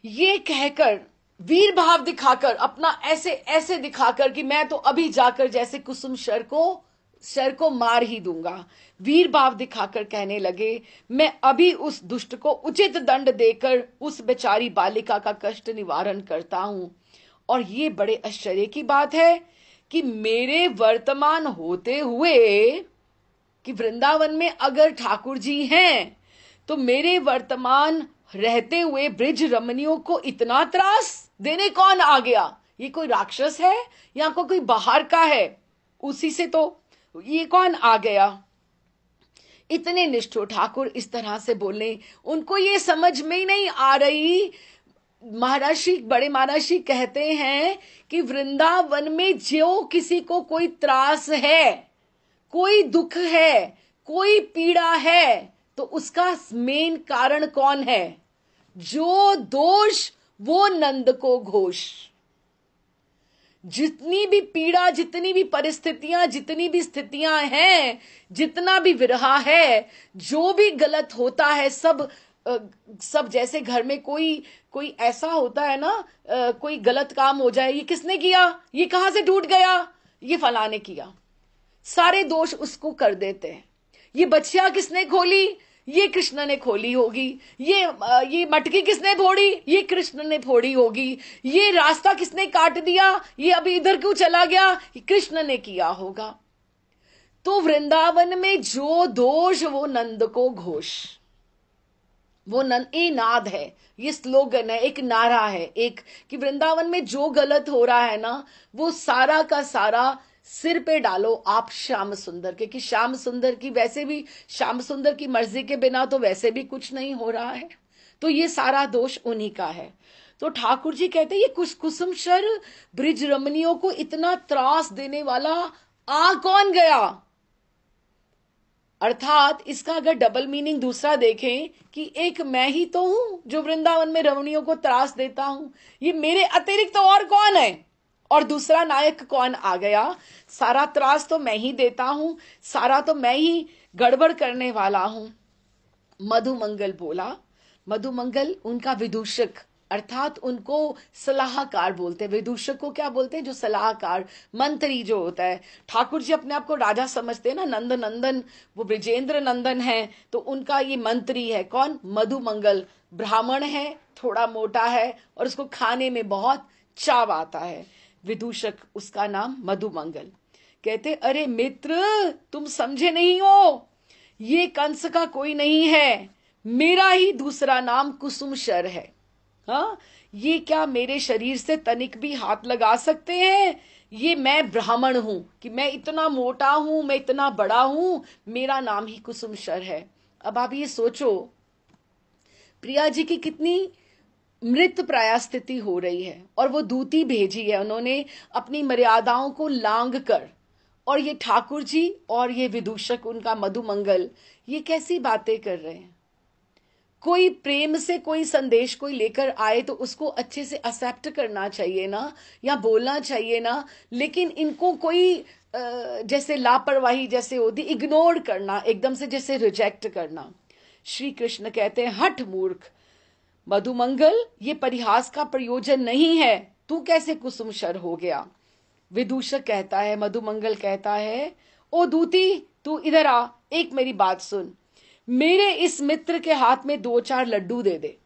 ये कहकर वीर भाव दिखाकर, अपना ऐसे ऐसे दिखाकर कि मैं तो अभी जाकर जैसे कुसुम शर को मार ही दूंगा, वीर भाव दिखाकर कहने लगे, मैं अभी उस दुष्ट को उचित दंड देकर उस बेचारी बालिका का कष्ट निवारण करता हूं। और ये बड़े आश्चर्य की बात है कि मेरे वर्तमान होते हुए, कि वृंदावन में अगर ठाकुर जी हैं तो मेरे वर्तमान रहते हुए ब्रिज रमणियों को इतना त्रास देने कौन आ गया। ये कोई राक्षस है या कोई बाहर का है, उसी से तो ये कौन आ गया। इतने निष्ठुर ठाकुर इस तरह से बोलने, उनको ये समझ में ही नहीं आ रही। महर्षि, बड़े महर्षि कहते हैं कि वृंदावन में जो किसी को कोई त्रास है, कोई दुख है, कोई पीड़ा है, तो उसका मेन कारण कौन है, जो दोष वो नंद को घोष। जितनी भी पीड़ा, जितनी भी परिस्थितियां, जितनी भी स्थितियां हैं, जितना भी विरहा है, जो भी गलत होता है, सब जैसे घर में कोई ऐसा होता है ना, कोई गलत काम हो जाए, ये किसने किया, ये कहां से टूट गया, ये फलाने किया, सारे दोष उसको कर देते हैं। ये बच्चियां किसने खोली, ये कृष्ण ने खोली होगी, ये मटकी किसने फोड़ी, ये कृष्ण ने फोड़ी होगी, ये रास्ता किसने काट दिया, ये अभी इधर क्यों चला गया, ये कृष्ण ने किया होगा। तो वृंदावन में जो दोष वो नंद को घोष, वो ये नाद है, ये स्लोगन है, एक नारा है, एक कि वृंदावन में जो गलत हो रहा है ना, वो सारा का सारा सिर पे डालो आप श्याम सुंदर के, कि श्याम सुंदर की, वैसे भी श्याम सुंदर की मर्जी के बिना तो वैसे भी कुछ नहीं हो रहा है, तो ये सारा दोष उन्हीं का है। तो ठाकुर जी कहते हैं, ये कुसुमशर ब्रिज रमणियों को इतना त्रास देने वाला आ कौन गया। अर्थात इसका अगर डबल मीनिंग दूसरा देखें कि एक मैं ही तो हूं जो वृंदावन में रमणियों को त्रास देता हूं, ये मेरे अतिरिक्त तो और कौन है, और दूसरा नायक कौन आ गया। सारा त्रास तो मैं ही देता हूं, सारा तो मैं ही गड़बड़ करने वाला हूं। मधुमंगल बोला, मधुमंगल उनका विदूषक, अर्थात उनको सलाहकार बोलते हैं। विदूषक को क्या बोलते हैं, जो सलाहकार, मंत्री जो होता है। ठाकुर जी अपने आप को राजा समझते हैं ना, नंद नंदन, वो ब्रिजेंद्र नंदन है, तो उनका ये मंत्री है कौन, मधुमंगल। ब्राह्मण है, थोड़ा मोटा है, और उसको खाने में बहुत चाव आता है, विदूषक, उसका नाम मधुमंगल। कहते, अरे मित्र तुम समझे नहीं हो, ये कंस का कोई नहीं है, मेरा ही दूसरा नाम कुसुमशर है। हाँ, ये क्या मेरे शरीर से तनिक भी हाथ लगा सकते हैं, ये मैं ब्राह्मण हूं, कि मैं इतना मोटा हूं, मैं इतना बड़ा हूं, मेरा नाम ही कुसुमशर है। अब आप ये सोचो, प्रिया जी की कितनी मृत प्राय स्थिति हो रही है, और वो दूती भेजी है उन्होंने अपनी मर्यादाओं को लांग कर, और ये ठाकुर जी और ये विदूषक उनका मधुमंगल, ये कैसी बातें कर रहे हैं। कोई प्रेम से कोई संदेश कोई लेकर आए तो उसको अच्छे से एक्सेप्ट करना चाहिए ना, या बोलना चाहिए ना, लेकिन इनको कोई जैसे लापरवाही जैसे होती, इग्नोर करना, एकदम से जैसे रिजेक्ट करना। श्री कृष्ण कहते हैं, हठ मूर्ख मधुमंगल, ये परिहास का प्रयोजन नहीं है, तू कैसे कुसुमशर हो गया। विदूषक कहता है, मधुमंगल कहता है, ओ दूती तू इधर आ, एक मेरी बात सुन, मेरे इस मित्र के हाथ में 2-4 लड्डू दे दे।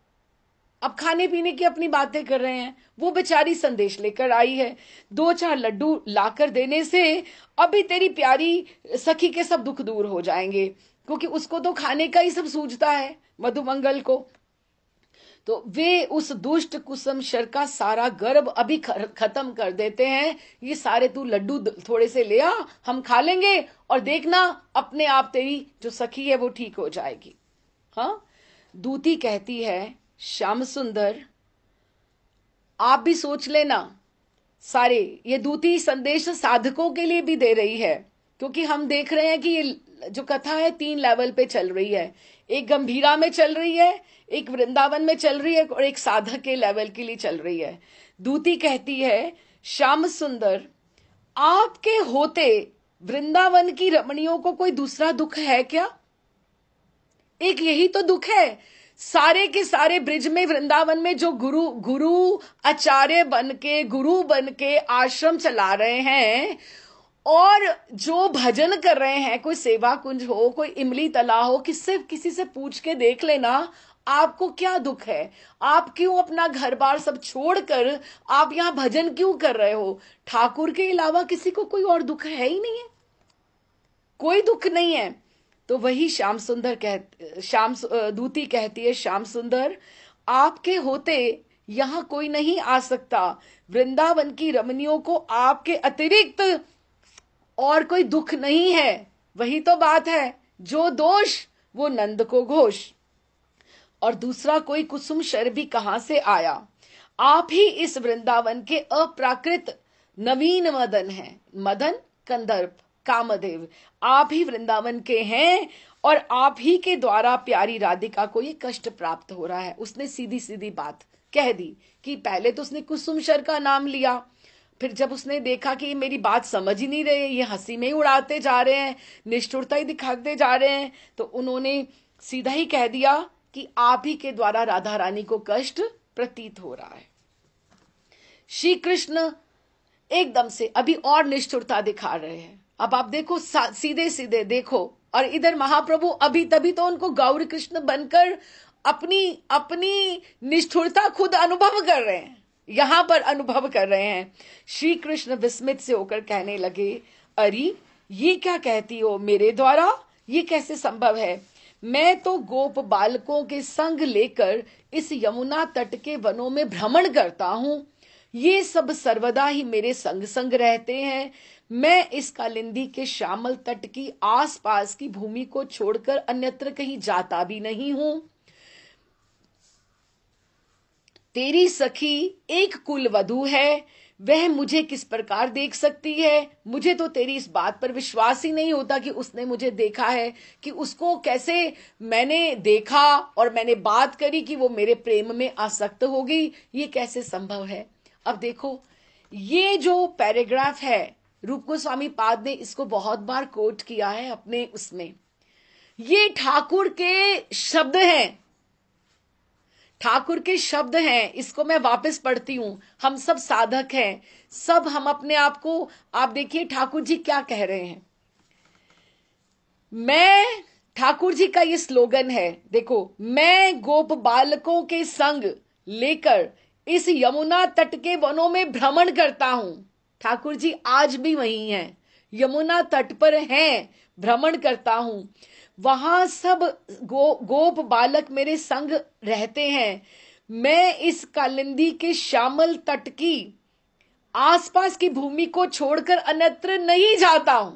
अब खाने पीने की अपनी बातें कर रहे हैं, वो बेचारी संदेश लेकर आई है, 2-4 लड्डू लाकर देने से अभी तेरी प्यारी सखी के सब दुख दूर हो जाएंगे, क्योंकि उसको तो खाने का ही सब सूझता है मधुमंगल को। तो वे उस दुष्ट कुसुमशर का सारा गर्भ अभी खत्म कर देते हैं, ये सारे तू लड्डू थोड़े से ले आ, हम खा लेंगे, और देखना अपने आप तेरी जो सखी है वो ठीक हो जाएगी। हाँ, दूती कहती है, श्याम सुंदर आप भी सोच लेना। सारे ये दूती संदेश साधकों के लिए भी दे रही है, क्योंकि हम देख रहे हैं कि ये जो कथा है 3 लेवल पे चल रही है। एक गंभीरा में चल रही है, एक वृंदावन में चल रही है, और एक साधक के लेवल के लिए चल रही है। दूती कहती है, श्याम सुंदर आपके होते वृंदावन की रमणियों को कोई दूसरा दुख है क्या? एक यही तो दुख है। सारे के सारे ब्रिज में, वृंदावन में जो गुरु आचार्य बनके, गुरु बनके आश्रम चला रहे हैं और जो भजन कर रहे हैं, कोई सेवा कुंज हो, कोई इमली तला हो, किसी से पूछ के देख लेना आपको क्या दुख है। आप क्यों अपना घर बार सब छोड़कर आप यहां भजन क्यों कर रहे हो? ठाकुर के अलावा किसी को कोई और दुख है ही नहीं है, कोई दुख नहीं है। तो वही दूती कहती है, श्याम सुंदर आपके होते यहां कोई नहीं आ सकता। वृंदावन की रमणियों को आपके अतिरिक्त और कोई दुख नहीं है। वही तो बात है, जो दोष वो नंद को घोष। और दूसरा कोई कुसुम शर भी कहां से आया? आप ही इस वृंदावन के अप्राकृत नवीन मदन हैं। मदन कंदर्प कामदेव, आप ही वृंदावन के हैं और आप ही के द्वारा प्यारी राधिका को ये कष्ट प्राप्त हो रहा है। उसने सीधी सीधी बात कह दी कि पहले तो उसने कुसुम शर का नाम लिया, फिर जब उसने देखा कि ये मेरी बात समझ ही नहीं रहे, ये हंसी में ही उड़ाते जा रहे हैं, निष्ठुरता ही दिखाते जा रहे हैं, तो उन्होंने सीधा ही कह दिया कि आप ही के द्वारा राधा रानी को कष्ट प्रतीत हो रहा है। श्री कृष्ण एकदम से अभी और निष्ठुरता दिखा रहे हैं। अब आप देखो, सीधे सीधे देखो, और इधर महाप्रभु अभी तभी तो उनको गौर कृष्ण बनकर अपनी निष्ठुरता खुद अनुभव कर रहे हैं, यहां पर अनुभव कर रहे हैं। श्री कृष्ण विस्मित से होकर कहने लगे, अरे ये क्या कहती हो मेरे द्वारा? ये कैसे संभव है? मैं तो गोप बालकों के संग लेकर इस यमुना तट के वनों में भ्रमण करता हूं। ये सब सर्वदा ही मेरे संग संग रहते हैं। मैं इस कालिंदी के श्यामल तट की आसपास की भूमि को छोड़कर अन्यत्र कहीं जाता भी नहीं हूं। तेरी सखी एक कुल वधू है, वह मुझे किस प्रकार देख सकती है? मुझे तो तेरी इस बात पर विश्वास ही नहीं होता कि उसने मुझे देखा है, कि उसको कैसे मैंने देखा और मैंने बात करी कि वो मेरे प्रेम में आसक्त होगी। ये कैसे संभव है? अब देखो, ये जो पैराग्राफ है, रूप गोस्वामी पाद ने इसको बहुत बार कोट किया है अपने उसमें। ये ठाकुर के शब्द हैं, ठाकुर के शब्द हैं। इसको मैं वापस पढ़ती हूं। हम सब साधक हैं, सब हम अपने आप को, आप देखिए ठाकुर जी क्या कह रहे हैं। मैं, ठाकुर जी का ये स्लोगन है, देखो, मैं गोप बालकों के संग लेकर इस यमुना तट के वनों में भ्रमण करता हूं। ठाकुर जी आज भी वहीं हैं, यमुना तट पर हैं, भ्रमण करता हूं। वहां सब गोप बालक मेरे संग रहते हैं। मैं इस कालिंदी के श्यामल तट की आसपास की भूमि को छोड़कर अन्यत्र नहीं जाता हूं।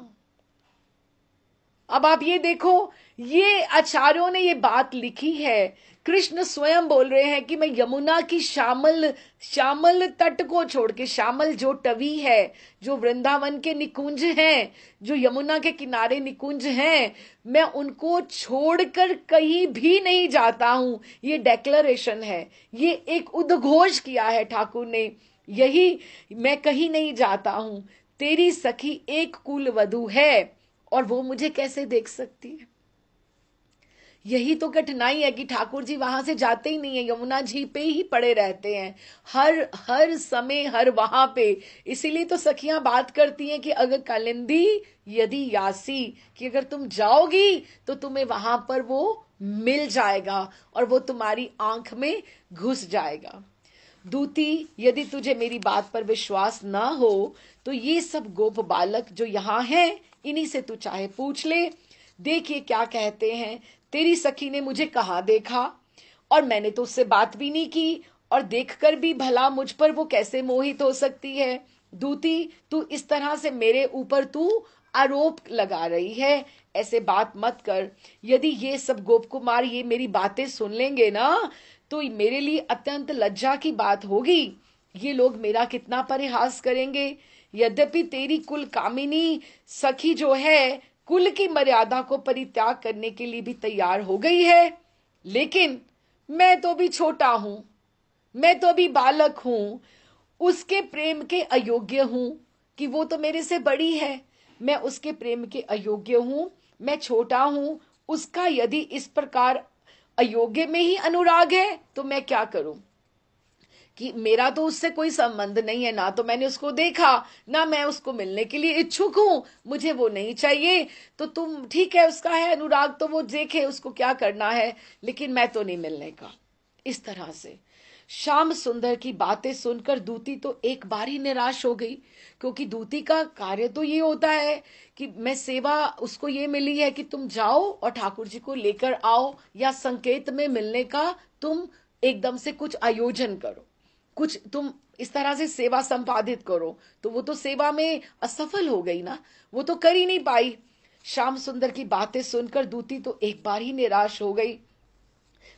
अब आप ये देखो, ये आचार्यों ने ये बात लिखी है। कृष्ण स्वयं बोल रहे हैं कि मैं यमुना की श्यामल तट को छोड़ के, श्यामल जो टवी है, जो वृंदावन के निकुंज हैं, जो यमुना के किनारे निकुंज हैं, मैं उनको छोड़कर कहीं भी नहीं जाता हूं। ये डेक्लरेशन है, ये एक उद्घोष किया है ठाकुर ने, यही, मैं कहीं नहीं जाता हूं। तेरी सखी एक कुल वधू है और वो मुझे कैसे देख सकती है? यही तो कठिनाई है कि ठाकुर जी वहां से जाते ही नहीं है, यमुना जी पे ही पड़े रहते हैं, हर समय, हर वहां पे। इसीलिए तो सखियां बात करती हैं कि अगर कालिंदी यदि यासी, कि अगर तुम जाओगी तो तुम्हें वहां पर वो मिल जाएगा और वो तुम्हारी आंख में घुस जाएगा। दूती, यदि तुझे मेरी बात पर विश्वास ना हो तो ये सब गोप बालक जो यहाँ हैं, इन्हीं से तू चाहे पूछ ले। देखिए क्या कहते हैं, तेरी सखी ने मुझे कहाँ देखा और मैंने तो उससे बात भी नहीं की, और देखकर भी भला मुझ पर वो कैसे मोहित हो सकती है? दूती, तू इस तरह से मेरे ऊपर तू आरोप लगा रही है, ऐसे बात मत कर। यदि ये सब गोप कुमार ये मेरी बातें सुन लेंगे ना, तो मेरे लिए अत्यंत लज्जा की बात होगी। ये लोग मेरा कितना परिहास करेंगे। यद्यपि तेरी कुल कामिनी सखी जो है, कुल की मर्यादा को परित्याग करने के लिए भी तैयार हो गई है, लेकिन मैं तो भी छोटा हूं, मैं तो भी बालक हूं, उसके प्रेम के अयोग्य हूं, कि वो तो मेरे से बड़ी है, मैं उसके प्रेम के अयोग्य हूं, मैं छोटा हूं। उसका यदि इस प्रकार अयोग्य में ही अनुराग है तो मैं क्या करूं, कि मेरा तो उससे कोई संबंध नहीं है, ना तो मैंने उसको देखा, ना मैं उसको मिलने के लिए इच्छुक हूं, मुझे वो नहीं चाहिए। तो तुम ठीक है, उसका है अनुराग तो वो देखे, उसको क्या करना है, लेकिन मैं तो नहीं मिलने का। इस तरह से श्याम सुंदर की बातें सुनकर दूती तो एक बार ही निराश हो गई, क्योंकि दूती का कार्य तो ये होता है कि मैं सेवा, उसको ये मिली है कि तुम जाओ और ठाकुर जी को लेकर आओ, या संकेत में मिलने का तुम एकदम से कुछ आयोजन करो, कुछ तुम इस तरह से सेवा संपादित करो। तो वो तो सेवा में असफल हो गई ना, वो तो कर ही नहीं पाई। श्याम सुंदर की बातें सुनकर दूती तो एक बार ही निराश हो गई।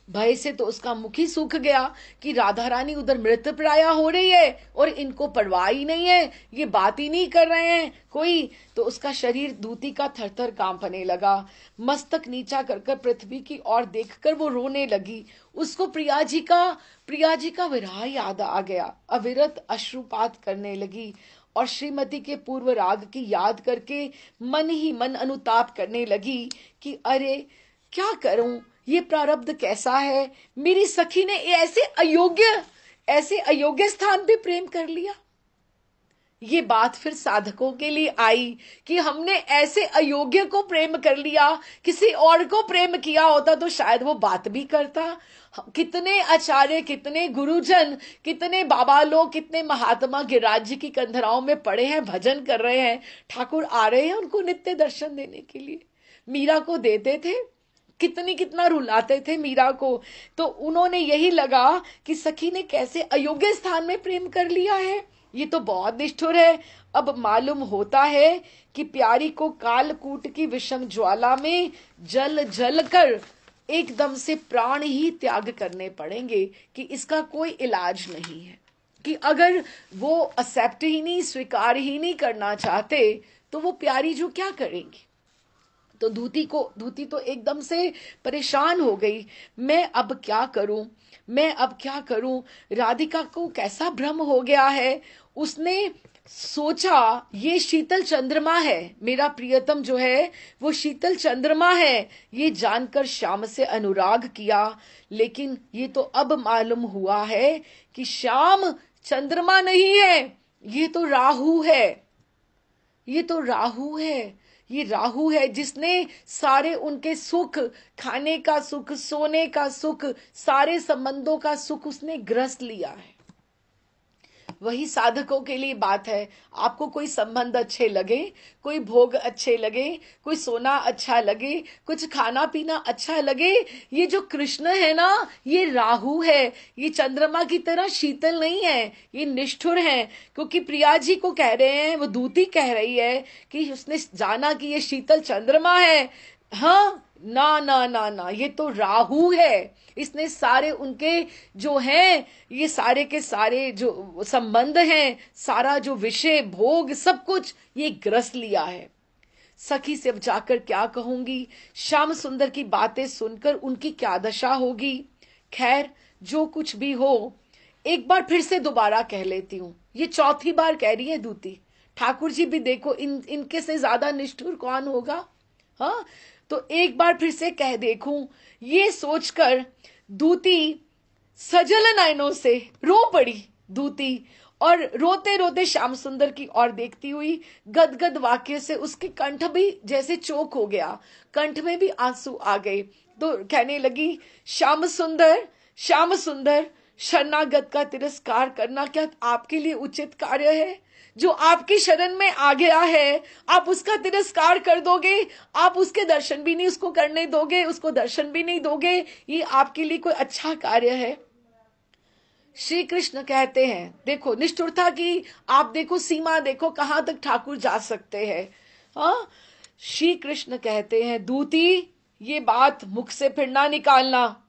भय से तो उसका मुख ही सूख गया कि राधा रानी उधर मृतप्राया हो रही है और इनको परवाह ही नहीं है, ये बात ही नहीं कर रहे हैं कोई। तो उसका शरीर दूती का थरथर कांपने लगा। मस्तक नीचा कर कर पृथ्वी की ओर देखकर वो रोने लगी। उसको प्रिया जी का विरह याद आ गया। अविरत अश्रुपात करने लगी और श्रीमती के पूर्व राग की याद करके मन ही मन अनुताप करने लगी कि अरे क्या करूं, ये प्रारब्ध कैसा है, मेरी सखी ने ऐसे अयोग्य स्थान पे प्रेम कर लिया। ये बात फिर साधकों के लिए आई कि हमने ऐसे अयोग्य को प्रेम कर लिया, किसी और को प्रेम किया होता तो शायद वो बात भी करता। कितने आचार्य, कितने गुरुजन, कितने बाबा लोग, कितने महात्मा गिरिराज जी की कंधराओं में पड़े हैं, भजन कर रहे हैं, ठाकुर आ रहे हैं उनको नित्य दर्शन देने के लिए। मीरा को देते थे, कितना रुलाते थे मीरा को। तो उन्होंने यही लगा कि सखी ने कैसे अयोग्य स्थान में प्रेम कर लिया है, ये तो बहुत निष्ठुर है। अब मालूम होता है कि प्यारी को कालकूट की विषम ज्वाला में जल जल कर एकदम से प्राण ही त्याग करने पड़ेंगे, कि इसका कोई इलाज नहीं है, कि अगर वो एक्सेप्ट ही नहीं, स्वीकार ही नहीं करना चाहते तो वो प्यारी जो क्या करेंगी। तो दूती तो एकदम से परेशान हो गई। मैं अब क्या करूं, राधिका को कैसा भ्रम हो गया है। उसने सोचा ये शीतल चंद्रमा है, मेरा प्रियतम जो है वो शीतल चंद्रमा है, ये जानकर श्याम से अनुराग किया। लेकिन ये तो अब मालूम हुआ है कि श्याम चंद्रमा नहीं है, ये तो राहु है, ये राहु है जिसने सारे उनके सुख, खाने का सुख, सोने का सुख, सारे संबंधों का सुख उसने ग्रस लिया है। वही साधकों के लिए बात है। आपको कोई संबंध अच्छे लगे, कोई भोग अच्छे लगे, कोई सोना अच्छा लगे, कुछ खाना पीना अच्छा लगे, ये जो कृष्ण है ना, ये राहु है, ये चंद्रमा की तरह शीतल नहीं है, ये निष्ठुर है। क्योंकि प्रिया जी को कह रहे हैं, वो दूती कह रही है कि उसने जाना कि ये शीतल चंद्रमा है। हाँ, ना ना ना ना, ये तो राहु है। इसने सारे उनके जो हैं, ये सारे के सारे जो संबंध हैं, सारा जो विषय भोग सब कुछ ये ग्रस लिया है। सखी से अब जाकर क्या कहूंगी, श्याम सुंदर की बातें सुनकर उनकी क्या दशा होगी। खैर जो कुछ भी हो, एक बार फिर से दोबारा कह लेती हूं, ये चौथी बार कह रही है दूती। ठाकुर जी भी देखो, इनके से ज्यादा निष्ठुर कौन होगा। हाँ, तो एक बार फिर से कह देखूं, ये सोचकर दूती सजल नयनों से रो पड़ी दूती, और रोते रोते श्याम सुंदर की ओर देखती हुई गदगद वाक्य से उसके कंठ भी जैसे चोक हो गया, कंठ में भी आंसू आ गए। तो कहने लगी, श्याम सुंदर, शरणागत का तिरस्कार करना क्या आपके लिए उचित कार्य है। जो आपकी शरण में आ गया है, आप उसका तिरस्कार कर दोगे, आप उसके दर्शन भी नहीं उसको करने दोगे, उसको दर्शन भी नहीं दोगे, ये आपके लिए कोई अच्छा कार्य है। श्री कृष्ण कहते हैं, देखो निष्ठुरता की आप देखो सीमा, देखो कहां तक ठाकुर जा सकते हैं। हाँ, श्री कृष्ण कहते हैं, दूती ये बात मुख से फिर ना निकालना,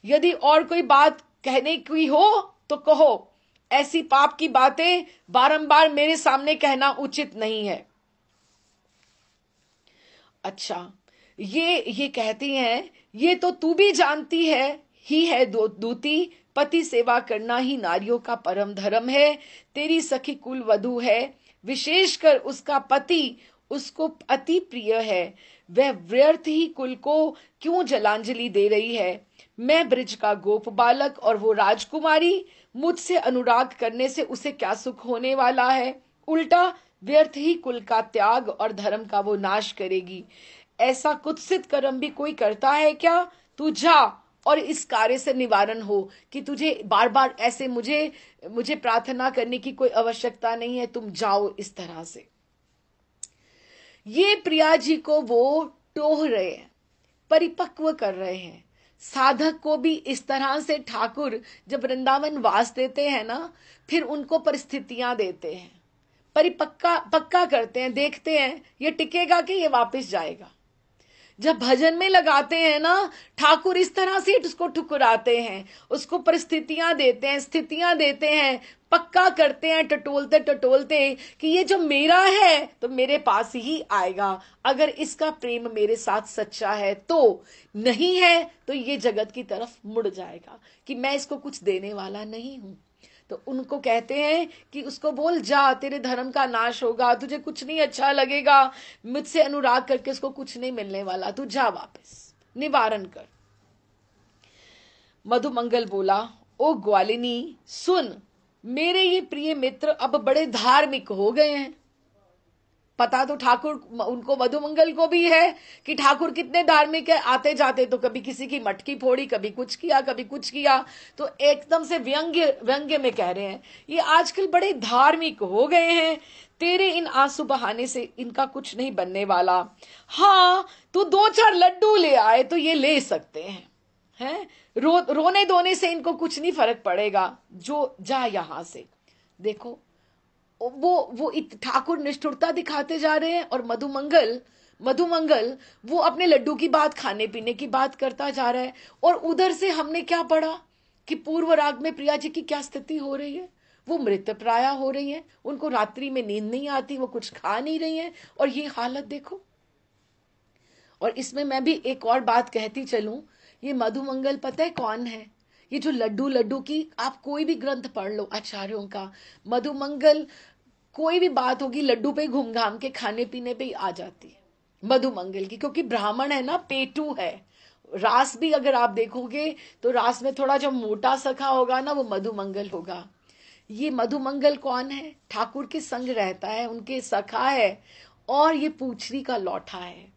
यदि और कोई बात कहने की हो तो कहो, ऐसी पाप की बातें बारंबार मेरे सामने कहना उचित नहीं है। अच्छा, ये कहती हैं, ये तो तू भी जानती है ही है दूती, पति सेवा करना ही नारियों का परम धर्म है। तेरी सखी कुल वधू है, विशेषकर उसका पति उसको अति प्रिय है, वह व्यर्थ ही कुल को क्यों जलांजलि दे रही है। मैं ब्रिज का गोप बालक और वो राजकुमारी, मुझसे अनुराग करने से उसे क्या सुख होने वाला है, उल्टा व्यर्थ ही कुल का त्याग और धर्म का वो नाश करेगी। ऐसा कुत्सित कर्म भी कोई करता है क्या? तू जा और इस कार्य से निवारण हो, कि तुझे बार बार ऐसे मुझे प्रार्थना करने की कोई आवश्यकता नहीं है, तुम जाओ इस तरह से। ये प्रिया जी को वो टोह रहे हैं, परिपक्व कर रहे हैं। साधक को भी इस तरह से ठाकुर जब वृंदावन वास देते हैं ना, फिर उनको परिस्थितियां देते हैं, पक्का करते हैं, देखते हैं ये टिकेगा कि ये वापस जाएगा। जब भजन में लगाते हैं ना, ठाकुर इस तरह से उसको ठुकराते हैं, उसको परिस्थितियां देते हैं, स्थितियां देते हैं, पक्का करते हैं, टटोलते टटोलते कि ये जो मेरा है तो मेरे पास ही आएगा, अगर इसका प्रेम मेरे साथ सच्चा है तो, नहीं है तो ये जगत की तरफ मुड़ जाएगा, कि मैं इसको कुछ देने वाला नहीं हूं। तो उनको कहते हैं कि उसको बोल, जा, तेरे धर्म का नाश होगा, तुझे कुछ नहीं अच्छा लगेगा, मुझसे अनुराग करके उसको कुछ नहीं मिलने वाला, तू जा वापस, निवारण कर। मधुमंगल बोला, ओ ग्वालिनी सुन, मेरे ये प्रिय मित्र अब बड़े धार्मिक हो गए हैं। पता तो ठाकुर उनको मधुमंगल को भी है कि ठाकुर कितने धार्मिक है, आते जाते तो कभी किसी की मटकी फोड़ी, कभी कुछ किया, कभी कुछ किया, तो एकदम से व्यंग्य में कह रहे हैं ये आजकल बड़े धार्मिक हो गए हैं, तेरे इन आंसू बहाने से इनका कुछ नहीं बनने वाला। हाँ, तू 2-4 लड्डू ले आए तो ये ले सकते हैं, रोने धोने से इनको कुछ नहीं फर्क पड़ेगा, जो जा यहां से। देखो वो ठाकुर निष्ठुरता दिखाते जा रहे हैं, और मधुमंगल वो अपने लड्डू की बात, खाने पीने की बात करता जा रहा है। और उधर से हमने क्या पढ़ा कि पूर्व राग में प्रिया जी की क्या स्थिति हो रही है, वो मृत प्राया हो रही है, उनको रात्रि में नींद नहीं आती, वो कुछ खा नहीं रही है, और ये हालत देखो। और इसमें मैं भी एक और बात कहती चलूं, ये मधुमंगल पता है कौन है? ये जो लड्डू की आप कोई भी ग्रंथ पढ़ लो आचार्यों का, मधुमंगल कोई भी बात होगी लड्डू पे घूम घाम के खाने पीने पे ही आ जाती है मधुमंगल की, क्योंकि ब्राह्मण है ना, पेटू है। रास भी अगर आप देखोगे तो रास में थोड़ा जो मोटा सखा होगा ना, वो मधुमंगल होगा। ये मधुमंगल कौन है? ठाकुर के संग रहता है, उनके सखा है, और ये पूछरी का लौठा है,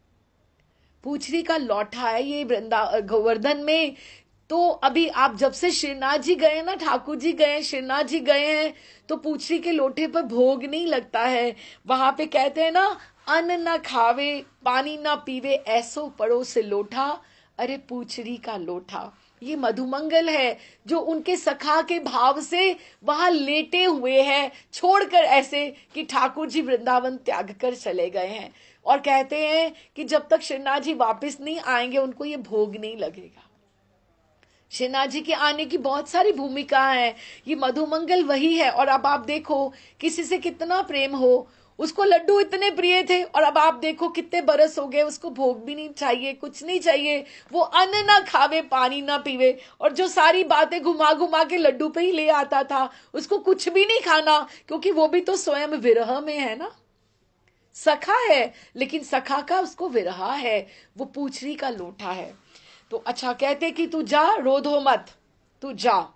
पूछरी का लौठा है ये गोवर्धन में। तो अभी आप जब से श्रीनाथ जी गए ना, ठाकुर जी गए, श्रीनाथ जी गए हैं, तो पूछरी के लोटे पर भोग नहीं लगता है। वहां पे कहते हैं ना, अन्न न खावे पानी न पीवे, ऐसो पड़ो से लोटा, अरे पूछरी का लोटा। ये मधुमंगल है जो उनके सखा के भाव से वहां लेटे हुए हैं, छोड़कर ऐसे कि ठाकुर जी वृंदावन त्याग कर चले गए हैं, और कहते हैं कि जब तक श्रीनाथ जी वापस नहीं आएंगे उनको ये भोग नहीं लगेगा। श्रीनाथ जी के आने की बहुत सारी भूमिका है, ये मधुमंगल वही है। और अब आप देखो किसी से कितना प्रेम हो, उसको लड्डू इतने प्रिय थे, और अब आप देखो कितने बरस हो गए, उसको भोग भी नहीं चाहिए, कुछ नहीं चाहिए, वो अन्न ना खावे पानी ना पीवे, और जो सारी बातें घुमा घुमा के लड्डू पे ही ले आता था, उसको कुछ भी नहीं खाना, क्योंकि वो भी तो स्वयं विरह में है ना, सखा है लेकिन सखा का उसको विरहा है, वो पूछरी का लोटा है। तो अच्छा कहते कि तू जा, रोधो मत, तू जा।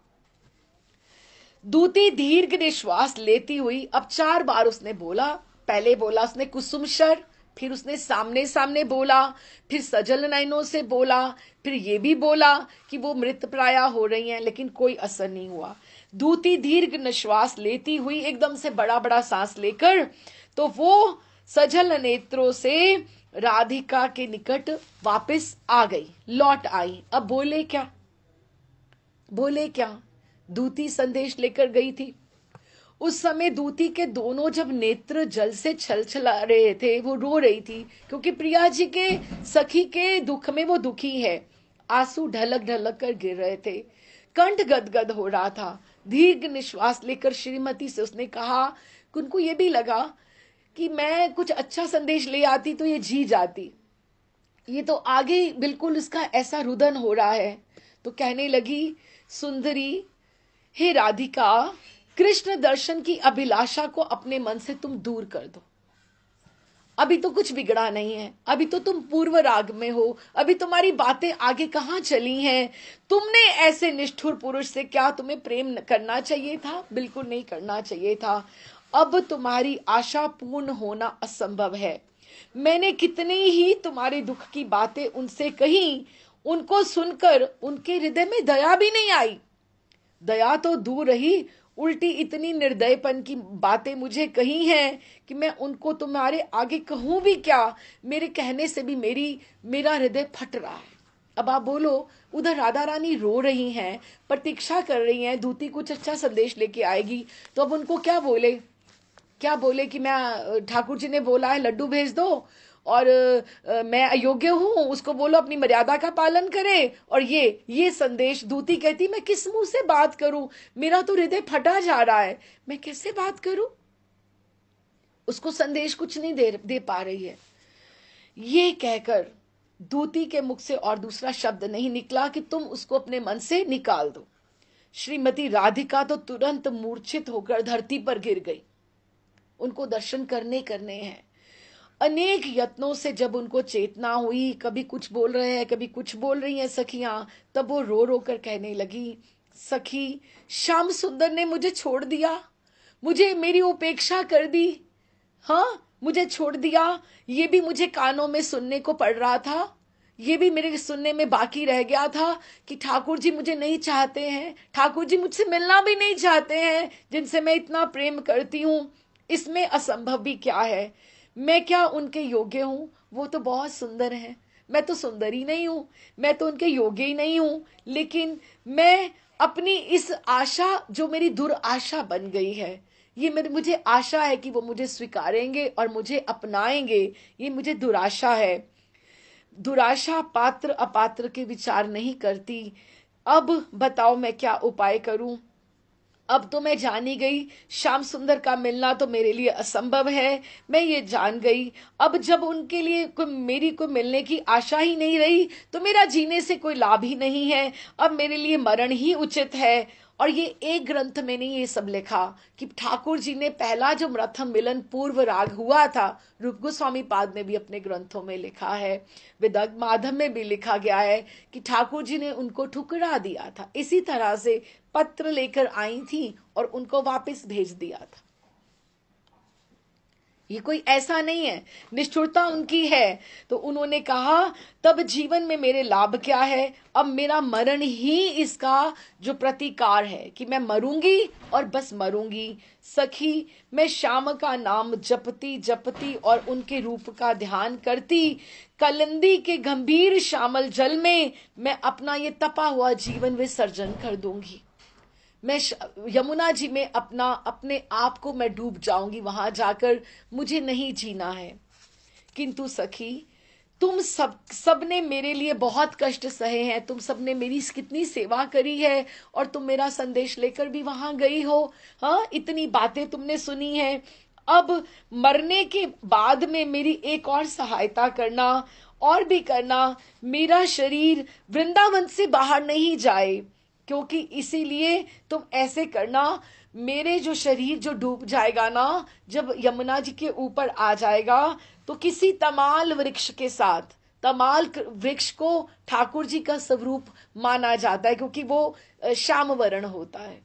दूती दीर्घ निश्वास लेती हुई अब 4 बार उसने बोला। पहले बोला उसने कुसुम शर, फिर उसने सामने सामने बोला, फिर सजल नयनों से बोला, फिर ये भी बोला कि वो मृत प्राया हो रही हैं, लेकिन कोई असर नहीं हुआ। दूती दीर्घ निश्वास लेती हुई एकदम से बड़ा बड़ा सांस लेकर तो वो सजल नेत्रों से राधिका के निकट वापस आ गई, लौट आई। अब बोले क्या? दूती संदेश लेकर गई थी। उस समय दूती के दोनों जब नेत्र जल से छलछला रहे थे, वो रो रही थी क्योंकि प्रिया जी के सखी के दुख में वो दुखी है। आंसू ढलक ढलक कर गिर रहे थे, कंठ गदगद हो रहा था। दीर्घ निश्वास लेकर श्रीमती से उसने कहा कि उनको ये भी लगा कि मैं कुछ अच्छा संदेश ले आती तो ये जी जाती, ये तो आगे बिल्कुल इसका ऐसा रुदन हो रहा है। तो कहने लगी, सुंदरी, हे राधिका, कृष्ण दर्शन की अभिलाषा को अपने मन से तुम दूर कर दो। अभी तो कुछ बिगड़ा नहीं है, अभी तो तुम पूर्व राग में हो, अभी तुम्हारी बातें आगे कहाँ चली हैं। तुमने ऐसे निष्ठुर पुरुष से क्या तुम्हें प्रेम करना चाहिए था? बिल्कुल नहीं करना चाहिए था। अब तुम्हारी आशा पूर्ण होना असंभव है। मैंने कितनी ही तुम्हारे दुख की बातें उनसे कही, उनको सुनकर उनके हृदय में दया भी नहीं आई। दया तो दूर रही, उल्टी इतनी निर्दयपन की बातें मुझे कही हैं कि मैं उनको तुम्हारे आगे कहूं भी क्या। मेरे कहने से भी मेरा हृदय फट रहा है। अब आप बोलो, उधर राधा रानी रो रही हैं, प्रतीक्षा कर रही हैं, दूती कुछ अच्छा संदेश लेके आएगी, तो अब उनको क्या बोले कि मैं, ठाकुर जी ने बोला है लड्डू भेज दो और मैं अयोग्य हूं, उसको बोलो अपनी मर्यादा का पालन करे। और ये संदेश दूती कहती, मैं किस मुंह से बात करूं, मेरा तो हृदय फटा जा रहा है, मैं कैसे बात करूं। उसको संदेश कुछ नहीं दे पा रही है। ये कहकर दूती के मुख से और दूसरा शब्द नहीं निकला कि तुम उसको अपने मन से निकाल दो। श्रीमती राधिका तो तुरंत मूर्छित होकर धरती पर गिर गई। उनको दर्शन करने हैं। अनेक यत्नों से जब उनको चेतना हुई, कभी कुछ बोल रहे हैं, कभी कुछ बोल रही हैं सखियां, तब वो रो रो कर कहने लगी, सखी, श्याम सुंदर ने मुझे छोड़ दिया, मुझे मेरी उपेक्षा कर दी। हाँ, मुझे छोड़ दिया। ये भी मुझे कानों में सुनने को पड़ रहा था, ये भी मेरे सुनने में बाकी रह गया था कि ठाकुर जी मुझे नहीं चाहते हैं, ठाकुर जी मुझसे मिलना भी नहीं चाहते हैं, जिनसे मैं इतना प्रेम करती हूं। इसमें असंभव भी क्या है? मैं क्या उनके योग्य हूं? वो तो बहुत सुंदर हैं, मैं तो सुंदर ही नहीं हूं, मैं तो उनके योग्य ही नहीं हूं। लेकिन मैं अपनी इस आशा, जो मेरी दुराशा बन गई है, ये मुझे आशा है कि वो मुझे स्वीकारेंगे और मुझे अपनाएंगे, ये मुझे दुराशा है। दुराशा पात्र अपात्र के विचार नहीं करती। अब बताओ मैं क्या उपाय करूं? अब तो मैं जानी गई, श्याम सुंदर का मिलना तो मेरे लिए असंभव है, मैं ये जान गई। अब जब उनके लिए मेरी कोई मिलने की आशा ही नहीं रही, तो मेरा जीने से कोई लाभ ही नहीं है। अब मेरे लिए मरण ही उचित है। और ये एक ग्रंथ में नहीं ये सब लिखा कि ठाकुर जी ने पहला जो प्रथम मिलन पूर्व राग हुआ था, रूप गोस्वामी पाद ने भी अपने ग्रंथों में लिखा है, विदग्ध माधव में भी लिखा गया है कि ठाकुर जी ने उनको ठुकरा दिया था। इसी तरह से पत्र लेकर आई थी और उनको वापस भेज दिया था। ये कोई ऐसा नहीं है, निष्ठुरता उनकी है। तो उन्होंने कहा, तब जीवन में मेरे लाभ क्या है? अब मेरा मरण ही इसका जो प्रतिकार है कि मैं मरूंगी और बस मरूंगी। सखी, मैं श्याम का नाम जपती जपती और उनके रूप का ध्यान करती, कलिंदी के गंभीर श्यामल जल में मैं अपना ये तपा हुआ जीवन विसर्जन कर दूंगी। मैं यमुना जी में अपने आप को मैं डूब जाऊंगी, वहां जाकर मुझे नहीं जीना है। किंतु सखी, तुम सबने मेरे लिए बहुत कष्ट सहे हैं, तुम सबने मेरी कितनी सेवा करी है और तुम मेरा संदेश लेकर भी वहां गई हो। हाँ, इतनी बातें तुमने सुनी है। अब मरने के बाद में मेरी एक और सहायता करना, और भी करना, मेरा शरीर वृंदावन से बाहर नहीं जाए, क्योंकि इसीलिए तुम ऐसे करना, मेरे जो शरीर जो डूब जाएगा ना, जब यमुना जी के ऊपर आ जाएगा, तो किसी तमाल वृक्ष के साथ, तमाल वृक्ष को ठाकुर जी का स्वरूप माना जाता है क्योंकि वो श्याम वर्ण होता है।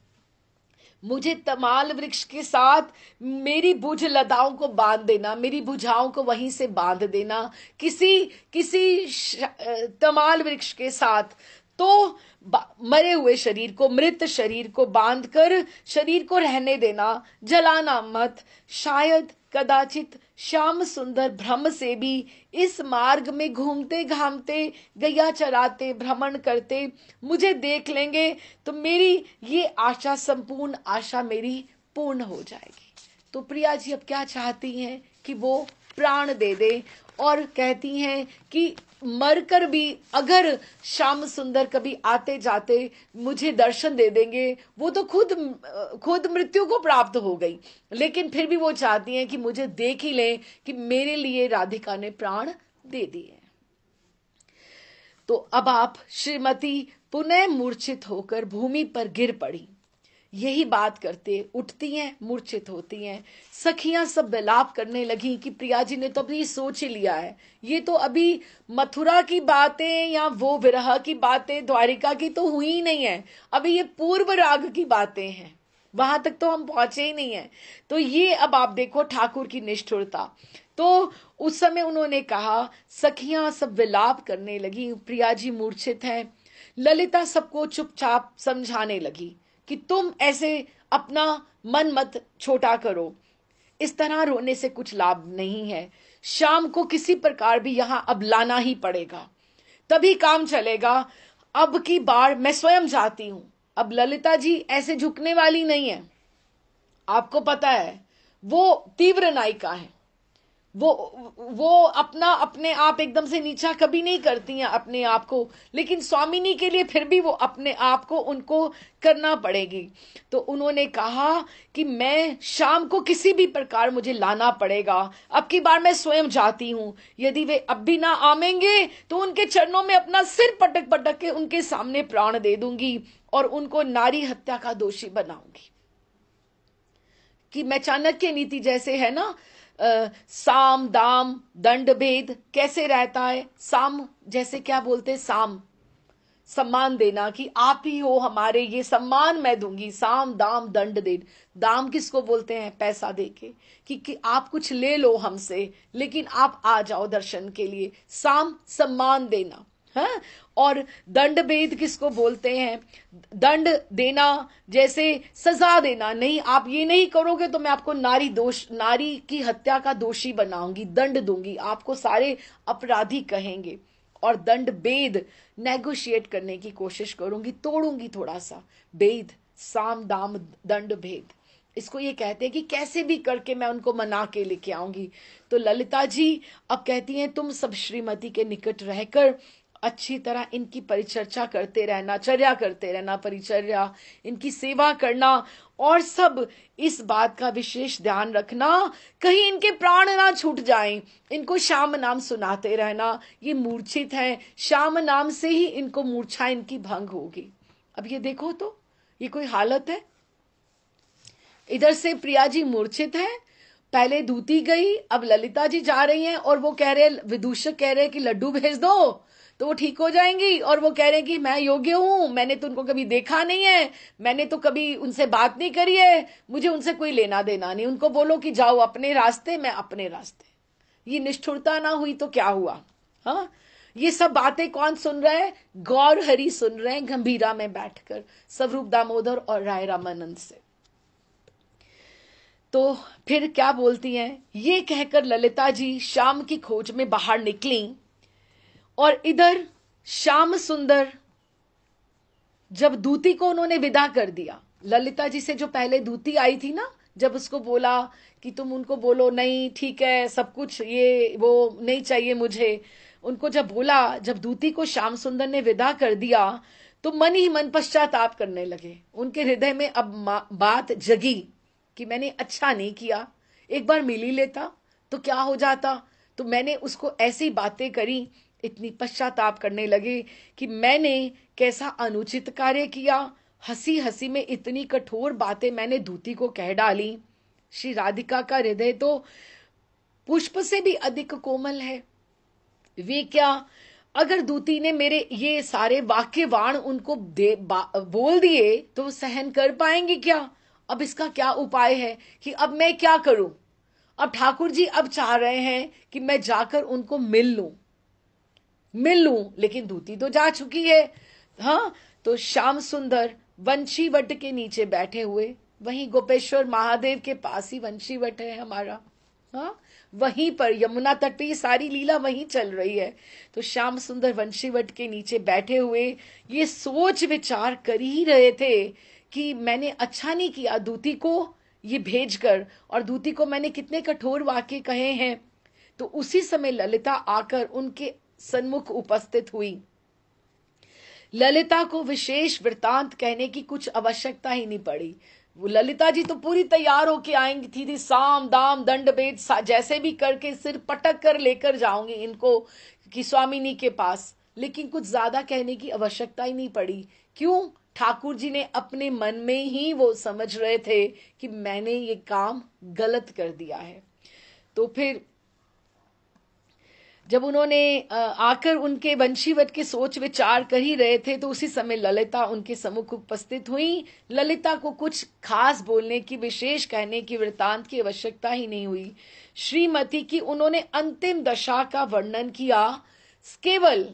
मुझे तमाल वृक्ष के साथ मेरी भुज लताओं को बांध देना, मेरी भुजाओं को वहीं से बांध देना किसी तमाल वृक्ष के साथ। तो मरे हुए शरीर को, मृत शरीर को बांधकर शरीर को रहने देना, जलाना मत। शायद कदाचित श्याम सुंदर भ्रम से भी इस मार्ग में घूमते घामते, गैया चराते, भ्रमण करते मुझे देख लेंगे तो मेरी ये आशा, संपूर्ण आशा मेरी पूर्ण हो जाएगी। तो प्रिया जी अब क्या चाहती हैं कि वो प्राण दे दे, और कहती हैं कि मरकर भी अगर श्याम सुंदर कभी आते जाते मुझे दर्शन दे देंगे, वो तो खुद मृत्यु को प्राप्त हो गई, लेकिन फिर भी वो चाहती हैं कि मुझे देख ही लें कि मेरे लिए राधिका ने प्राण दे दिए। तो अब आप श्रीमती पुनः मूर्छित होकर भूमि पर गिर पड़ी। यही बात करते उठती हैं, मूर्छित होती हैं। सखियां सब विलाप करने लगी कि प्रिया जी ने तो अभी सोच ही लिया है, ये तो अभी मथुरा की बातें या वो विरह की बातें द्वारिका की तो हुई ही नहीं है, अभी ये पूर्व राग की बातें हैं, वहां तक तो हम पहुंचे ही नहीं है। तो ये अब आप देखो ठाकुर की निष्ठुरता। तो उस समय उन्होंने कहा, सखियां सब विलाप करने लगी, प्रिया जी मूर्छित हैं। ललिता सबको चुपचाप समझाने लगी कि तुम ऐसे अपना मन मत छोटा करो, इस तरह रोने से कुछ लाभ नहीं है, शाम को किसी प्रकार भी यहां अब लाना ही पड़ेगा, तभी काम चलेगा। अब की बार मैं स्वयं जाती हूं। अब ललिता जी ऐसे झुकने वाली नहीं है, आपको पता है वो तीव्र नायिका है, वो अपने आप एकदम से नीचा कभी नहीं करती हैं अपने आप को, लेकिन स्वामिनी के लिए फिर भी वो अपने आप को उनको करना पड़ेगी। तो उन्होंने कहा कि मैं शाम को किसी भी प्रकार मुझे लाना पड़ेगा, अब की बार मैं स्वयं जाती हूं, यदि वे अब भी ना आवेंगे तो उनके चरणों में अपना सिर पटक पटक के उनके सामने प्राण दे दूंगी और उनको नारी हत्या का दोषी बनाऊंगी। कि मैं चाणक्य नीति जैसे है ना, साम दाम दंड भेद कैसे रहता है, साम जैसे क्या बोलते, साम सम्मान देना कि आप ही हो हमारे, ये सम्मान मैं दूंगी, साम दाम दंड दे। दाम किसको बोलते हैं, पैसा देके कि आप कुछ ले लो हमसे लेकिन आप आ जाओ दर्शन के लिए, साम सम्मान देना है। और दंड भेद किसको बोलते हैं, दंड देना जैसे सजा देना, नहीं आप ये नहीं करोगे तो मैं आपको नारी की हत्या का दोषी बनाऊंगी, दंड दूंगी, आपको सारे अपराधी कहेंगे। और दंड भेद नेगोशिएट करने की कोशिश करूंगी, तोड़ूंगी थोड़ा सा, भेद साम दाम दंड भेद, इसको ये कहते हैं कि कैसे भी करके मैं उनको मना के लेके आऊंगी। तो ललिता जी अब कहती हैं, तुम सब श्रीमती के निकट रहकर अच्छी तरह इनकी परिचर्चा करते रहना, चर्या करते रहना, परिचर्या, इनकी सेवा करना, और सब इस बात का विशेष ध्यान रखना कहीं इनके प्राण ना छूट जाएं, इनको श्याम नाम सुनाते रहना, ये मूर्छित हैं, श्याम नाम से ही इनको मूर्छा इनकी भंग होगी। अब ये देखो तो ये कोई हालत है, इधर से प्रिया जी मूर्छित है, पहले दूती गई, अब ललिता जी जा रही हैं और वो कह रहे, विदूषक कह रहे कि लड्डू भेज दो तो वो ठीक हो जाएंगी, और वो कह रहे हैं कि मैं योग्य हूं, मैंने तो उनको कभी देखा नहीं है, मैंने तो कभी उनसे बात नहीं करी है, मुझे उनसे कोई लेना देना नहीं, उनको बोलो कि जाओ अपने रास्ते, मैं अपने रास्ते। ये निष्ठुरता ना हुई तो क्या हुआ। हाँ, ये सब बातें कौन सुन रहे हैं, गौर हरि सुन रहे हैं गंभीरा में बैठकर, स्वरूप दामोदर और राय रामानंद से। तो फिर क्या बोलती हैं, ये कहकर ललिता जी श्याम की खोज में बाहर निकली, और इधर श्याम सुंदर जब दूती को उन्होंने विदा कर दिया, ललिता जी से जो पहले दूती आई थी ना, जब उसको बोला कि तुम उनको बोलो नहीं ठीक है सब कुछ, ये वो नहीं चाहिए मुझे, उनको जब बोला, जब दूती को श्याम सुंदर ने विदा कर दिया तो मन ही मन पश्चाताप करने लगे, उनके हृदय में अब बात जगी कि मैंने अच्छा नहीं किया, एक बार मिल ही लेता तो क्या हो जाता, तो मैंने उसको ऐसी बातें करी, इतनी पश्चाताप करने लगे कि मैंने कैसा अनुचित कार्य किया, हंसी हंसी में इतनी कठोर बातें मैंने दूती को कह डाली। श्री राधिका का हृदय तो पुष्प से भी अधिक कोमल है, वे क्या, अगर दूती ने मेरे ये सारे वाक्य वाण उनको बोल दिए तो सहन कर पाएंगे क्या। अब इसका क्या उपाय है कि अब मैं क्या करूं। अब ठाकुर जी अब चाह रहे हैं कि मैं जाकर उनको मिल लूं, लेकिन दूती तो जा चुकी है। हाँ, तो श्याम सुंदर वंशी वट के नीचे बैठे हुए, वहीं गोपेश्वर महादेव के पास ही वंशी वट है हमारा, हाँ, वहीं पर यमुना तट पे ये सारी लीला वहीं चल रही है। तो श्याम सुंदर वंशीवट के नीचे बैठे हुए ये सोच विचार कर ही रहे थे कि मैंने अच्छा नहीं किया दूती को ये भेजकर, और दूती को मैंने कितने कठोर वाक्य कहे हैं। तो उसी समय ललिता आकर उनके सन्मुख उपस्थित हुई। ललिता को विशेष वृतांत कहने की कुछ आवश्यकता ही नहीं पड़ी। वो ललिता जी तो पूरी तैयार होके आएंगी थी साम दाम दंड भेद जैसे भी करके सिर पटक कर लेकर जाऊंगी इनको कि स्वामिनी के पास, लेकिन कुछ ज्यादा कहने की आवश्यकता ही नहीं पड़ी। क्यों? ठाकुर जी ने अपने मन में ही वो समझ रहे थे कि मैंने ये काम गलत कर दिया है। तो फिर जब उन्होंने आकर उनके वंशीवट के सोच विचार कर ही रहे थे, तो उसी समय ललिता उनके सम्मुख उपस्थित हुई। ललिता को कुछ खास बोलने की, विशेष कहने की, वृतांत की आवश्यकता ही नहीं हुई। श्रीमती की उन्होंने अंतिम दशा का वर्णन किया, केवल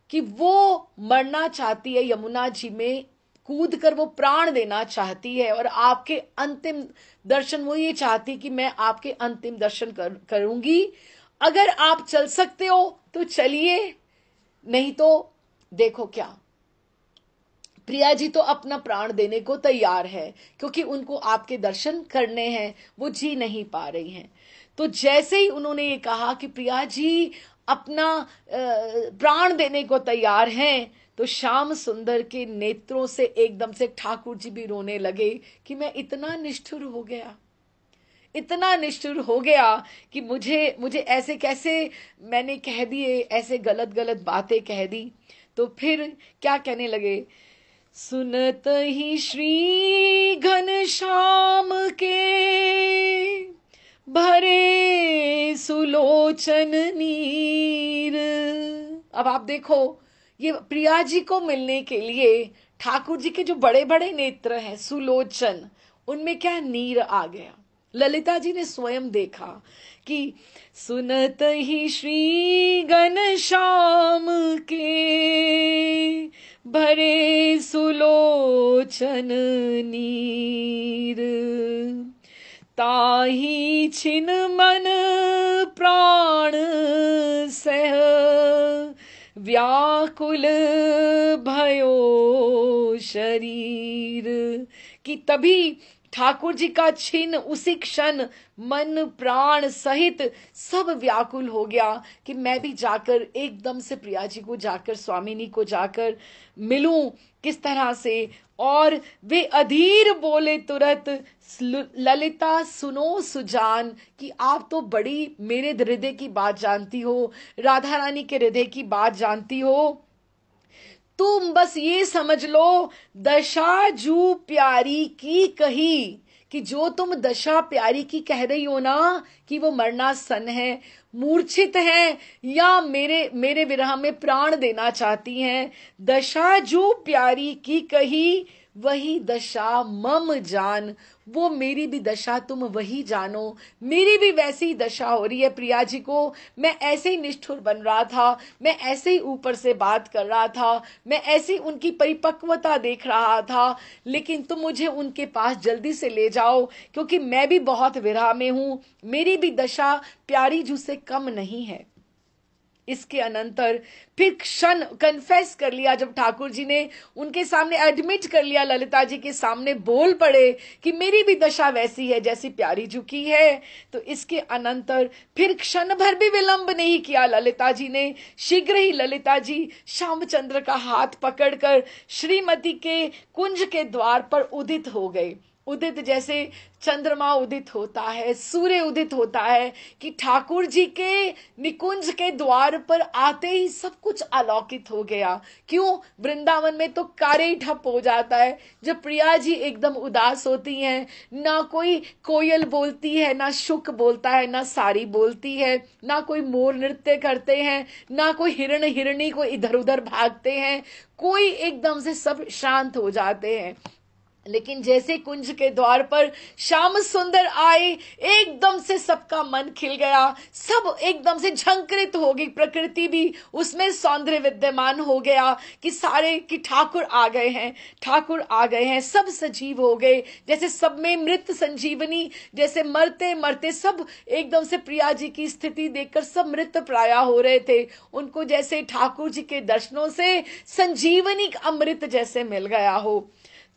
कि वो मरना चाहती है, यमुना जी में कूद कर वो प्राण देना चाहती है, और आपके अंतिम दर्शन वो ये चाहती कि मैं आपके अंतिम दर्शन करूंगी। अगर आप चल सकते हो तो चलिए, नहीं तो देखो क्या। प्रिया जी तो अपना प्राण देने को तैयार है क्योंकि उनको आपके दर्शन करने हैं, वो जी नहीं पा रही हैं। तो जैसे ही उन्होंने ये कहा कि प्रिया जी अपना प्राण देने को तैयार हैं, तो श्याम सुंदर के नेत्रों से एकदम से ठाकुर जी भी रोने लगे कि मैं इतना निष्ठुर हो गया, इतना निष्ठुर हो गया कि मुझे ऐसे कैसे मैंने कह दिए, ऐसे गलत गलत बातें कह दी। तो फिर क्या कहने लगे, सुनत ही श्री घनश्याम के भरे सुलोचन नीर। अब आप देखो, ये प्रिया जी को मिलने के लिए ठाकुर जी के जो बड़े बड़े नेत्र हैं सुलोचन, उनमें क्या नीर आ गया। ललिता जी ने स्वयं देखा कि सुनत ही श्री घनश्याम के भरे सुलोचन नीर, ताही छिन मन प्राण सह व्याकुल भयो शरीर। कि तभी ठाकुर जी का छिन उसी क्षण मन प्राण सहित सब व्याकुल हो गया कि मैं भी जाकर एकदम से प्रिया जी को जाकर, स्वामिनी को जाकर मिलूं किस तरह से। और वे अधीर बोले तुरंत, ललिता सुनो सुजान, कि आप तो बड़ी मेरे हृदय की बात जानती हो, राधा रानी के हृदय की बात जानती हो। तुम बस ये समझ लो, दशा जू प्यारी की कही, कि जो तुम दशा प्यारी की कह रही हो ना कि वो मरणासन है, मूर्छित है, या मेरे विरह में प्राण देना चाहती हैं, दशा जो प्यारी की कही वही दशा मम जान। वो मेरी भी दशा तुम वही जानो, मेरी भी वैसी ही दशा हो रही है प्रिया जी को। मैं ऐसे ही निष्ठुर बन रहा था, मैं ऐसे ही ऊपर से बात कर रहा था, मैं ऐसी उनकी परिपक्वता देख रहा था, लेकिन तुम मुझे उनके पास जल्दी से ले जाओ क्योंकि मैं भी बहुत विरह में हूं, मेरी भी दशा प्यारी जू से कम नहीं है। इसके अनंतर फिर क्षण कन्फेस कर लिया, जब ठाकुर जी ने उनके सामने एडमिट कर लिया, ललिता जी के सामने बोल पड़े कि मेरी भी दशा वैसी है जैसी प्यारी जी की है। तो इसके अनंतर फिर क्षण भर भी विलंब नहीं किया ललिता जी ने, शीघ्र ही ललिता जी श्यामचंद्र का हाथ पकड़कर श्रीमती के कुंज के द्वार पर उदित हो गए। उदित जैसे चंद्रमा उदित होता है, सूर्य उदित होता है, कि ठाकुर जी के निकुंज के द्वार पर आते ही सब कुछ अलौकित हो गया। क्यों? वृंदावन में तो कार्य ही ठप हो जाता है। जब प्रिया जी एकदम उदास होती हैं, ना कोई कोयल बोलती है, ना शुक बोलता है, ना सारी बोलती है, ना कोई मोर नृत्य करते हैं, ना कोई हिरण हिरणी को इधर उधर भागते हैं, कोई एकदम से सब शांत हो जाते हैं। लेकिन जैसे कुंज के द्वार पर श्याम सुंदर आए, एकदम से सबका मन खिल गया, सब एकदम से झंकृत हो गई, प्रकृति भी उसमें सौंदर्य विद्यमान हो गया कि सारे कि ठाकुर आ गए हैं, ठाकुर आ गए हैं, सब सजीव हो गए, जैसे सब में मृत संजीवनी, जैसे मरते मरते सब एकदम से प्रिया जी की स्थिति देखकर सब मृत प्राय हो रहे थे, उनको जैसे ठाकुर जी के दर्शनों से संजीवनी अमृत जैसे मिल गया हो।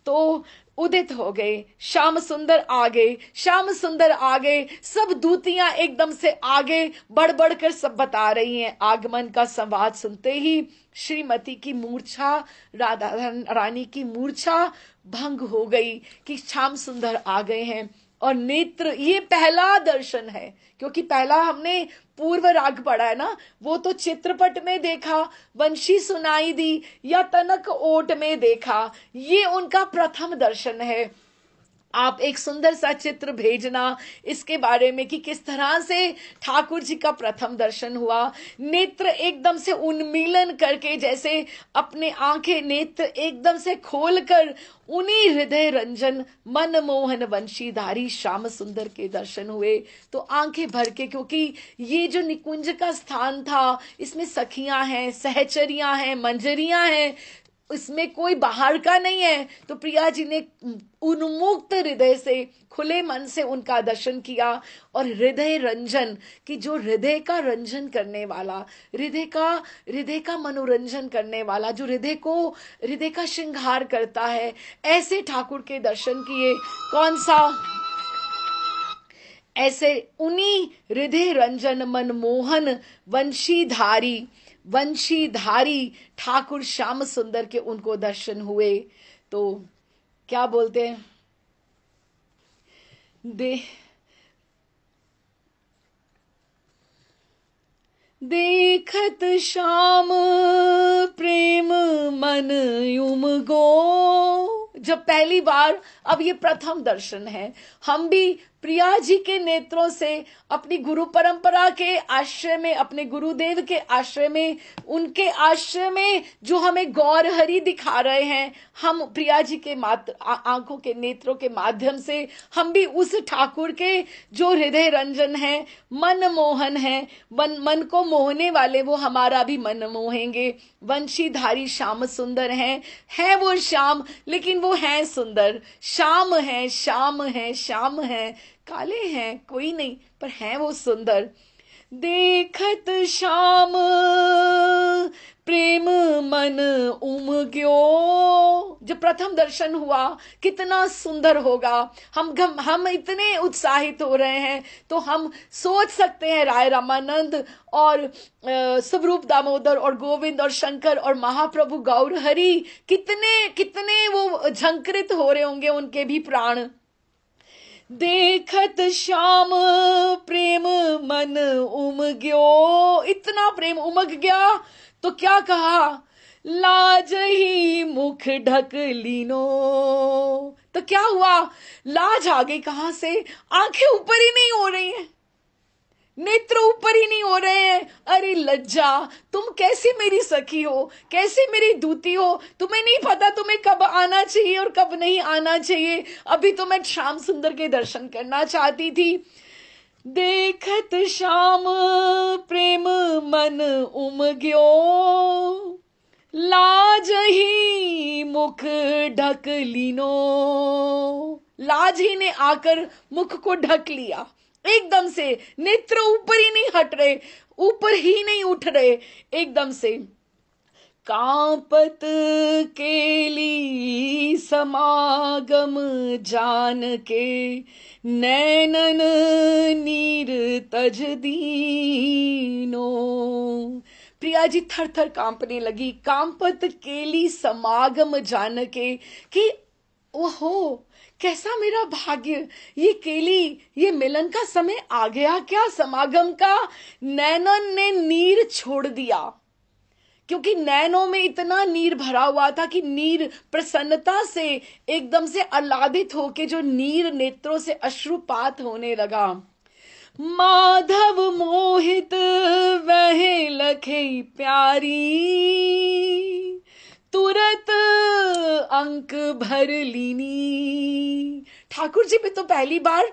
तो उदित हो गए, श्याम सुंदर आ गए, श्याम सुंदर आ गए, सब दूतियां एकदम से आगे बढ़ बढ़कर सब बता रही हैं। आगमन का संवाद सुनते ही श्रीमती की मूर्छा, राधा रानी की मूर्छा भंग हो गई कि श्याम सुंदर आ गए हैं। और नेत्र, ये पहला दर्शन है, क्योंकि पहला हमने पूर्व राग पढ़ा है ना, वो तो चित्रपट में देखा, वंशी सुनाई दी या तनक ओट में देखा, ये उनका प्रथम दर्शन है। आप एक सुंदर सा चित्र भेजना इसके बारे में कि किस तरह से ठाकुर जी का प्रथम दर्शन हुआ। नेत्र एकदम से उन्मीलन करके, जैसे अपने आंखें नेत्र एकदम से खोलकर उन्हीं हृदय रंजन मनमोहन वंशीधारी श्याम सुंदर के दर्शन हुए। तो आंखें भर के, क्योंकि ये जो निकुंज का स्थान था, इसमें सखियां हैं, सहचरियां हैं, मंजरियां हैं, इसमें कोई बाहर का नहीं है। तो प्रिया जी ने उन्मुक्त हृदय से, खुले मन से उनका दर्शन किया। और हृदय रंजन, कि जो हृदय का रंजन करने वाला, हृदय का मनोरंजन करने वाला, जो हृदय का श्रृंगार करता है, ऐसे ठाकुर के दर्शन किए। कौन सा? ऐसे उन्हीं हृदय रंजन मनमोहन वंशीधारी ठाकुर श्याम सुंदर के उनको दर्शन हुए। तो क्या बोलते हैं, देखत श्याम प्रेम मन उमगो। जब पहली बार, अब ये प्रथम दर्शन है, हम भी प्रिया जी के नेत्रों से अपनी गुरु परंपरा के आश्रय में, अपने गुरुदेव के आश्रय में, उनके आश्रय में जो हमें गौर हरि दिखा रहे हैं, हम प्रिया जी के आंखों के नेत्रों के माध्यम से हम भी उस ठाकुर के जो हृदय रंजन है, मन मोहन है, मन को मोहने वाले, वो हमारा भी मन मोहेंगे। वंशीधारी श्याम सुंदर हैं वो श्याम, लेकिन वो हैं सुंदर। श्याम है, श्याम है, श्याम है, काले हैं कोई नहीं, पर हैं वो सुंदर। देखत श्याम प्रेम मन उमग्यो। जब प्रथम दर्शन हुआ, कितना सुंदर होगा। हम इतने उत्साहित हो रहे हैं, तो हम सोच सकते हैं राय रामानंद और स्वरूप दामोदर और गोविंद और शंकर और महाप्रभु गौर हरि कितने वो झंकृत हो रहे होंगे, उनके भी प्राण। देखत श्याम प्रेम मन उमग्यो, इतना प्रेम उमग गया। तो क्या कहा, लाज ही मुख ढक लीनो। तो क्या हुआ, लाज आ गई। कहां से? आंखें ऊपर ही नहीं हो रही हैं, नेत्र ऊपर ही नहीं हो रहे हैं। अरे लज्जा, तुम कैसी मेरी सखी हो, कैसी मेरी दूती हो, तुम्हें नहीं पता तुम्हें कब आना चाहिए और कब नहीं आना चाहिए। अभी तो मैं श्याम सुंदर के दर्शन करना चाहती थी। देखत श्याम प्रेम मन उमग्यो, लाज ही मुख ढक लीनो। लाज ही ने आकर मुख को ढक लिया, एकदम से नेत्र ऊपर ही नहीं हट रहे, ऊपर ही नहीं उठ रहे, एकदम से। कांपत केली समागम जान के, नैनन नीर तज दीनो। प्रिया जी थर थर कांपने लगी। कांपत केली समागम जान के, कि ओहो कैसा मेरा भाग्य, ये केली, ये मिलन का समय आ गया क्या, समागम का। नैनन ने नीर छोड़ दिया, क्योंकि नैनों में इतना नीर भरा हुआ था कि नीर प्रसन्नता से एकदम से आह्लादित होके जो नीर नेत्रों से अश्रुपात होने लगा। माधव मोहित वह लखे प्यारी, तुरत अंक भर लीनी। ठाकुर जी भी तो पहली बार,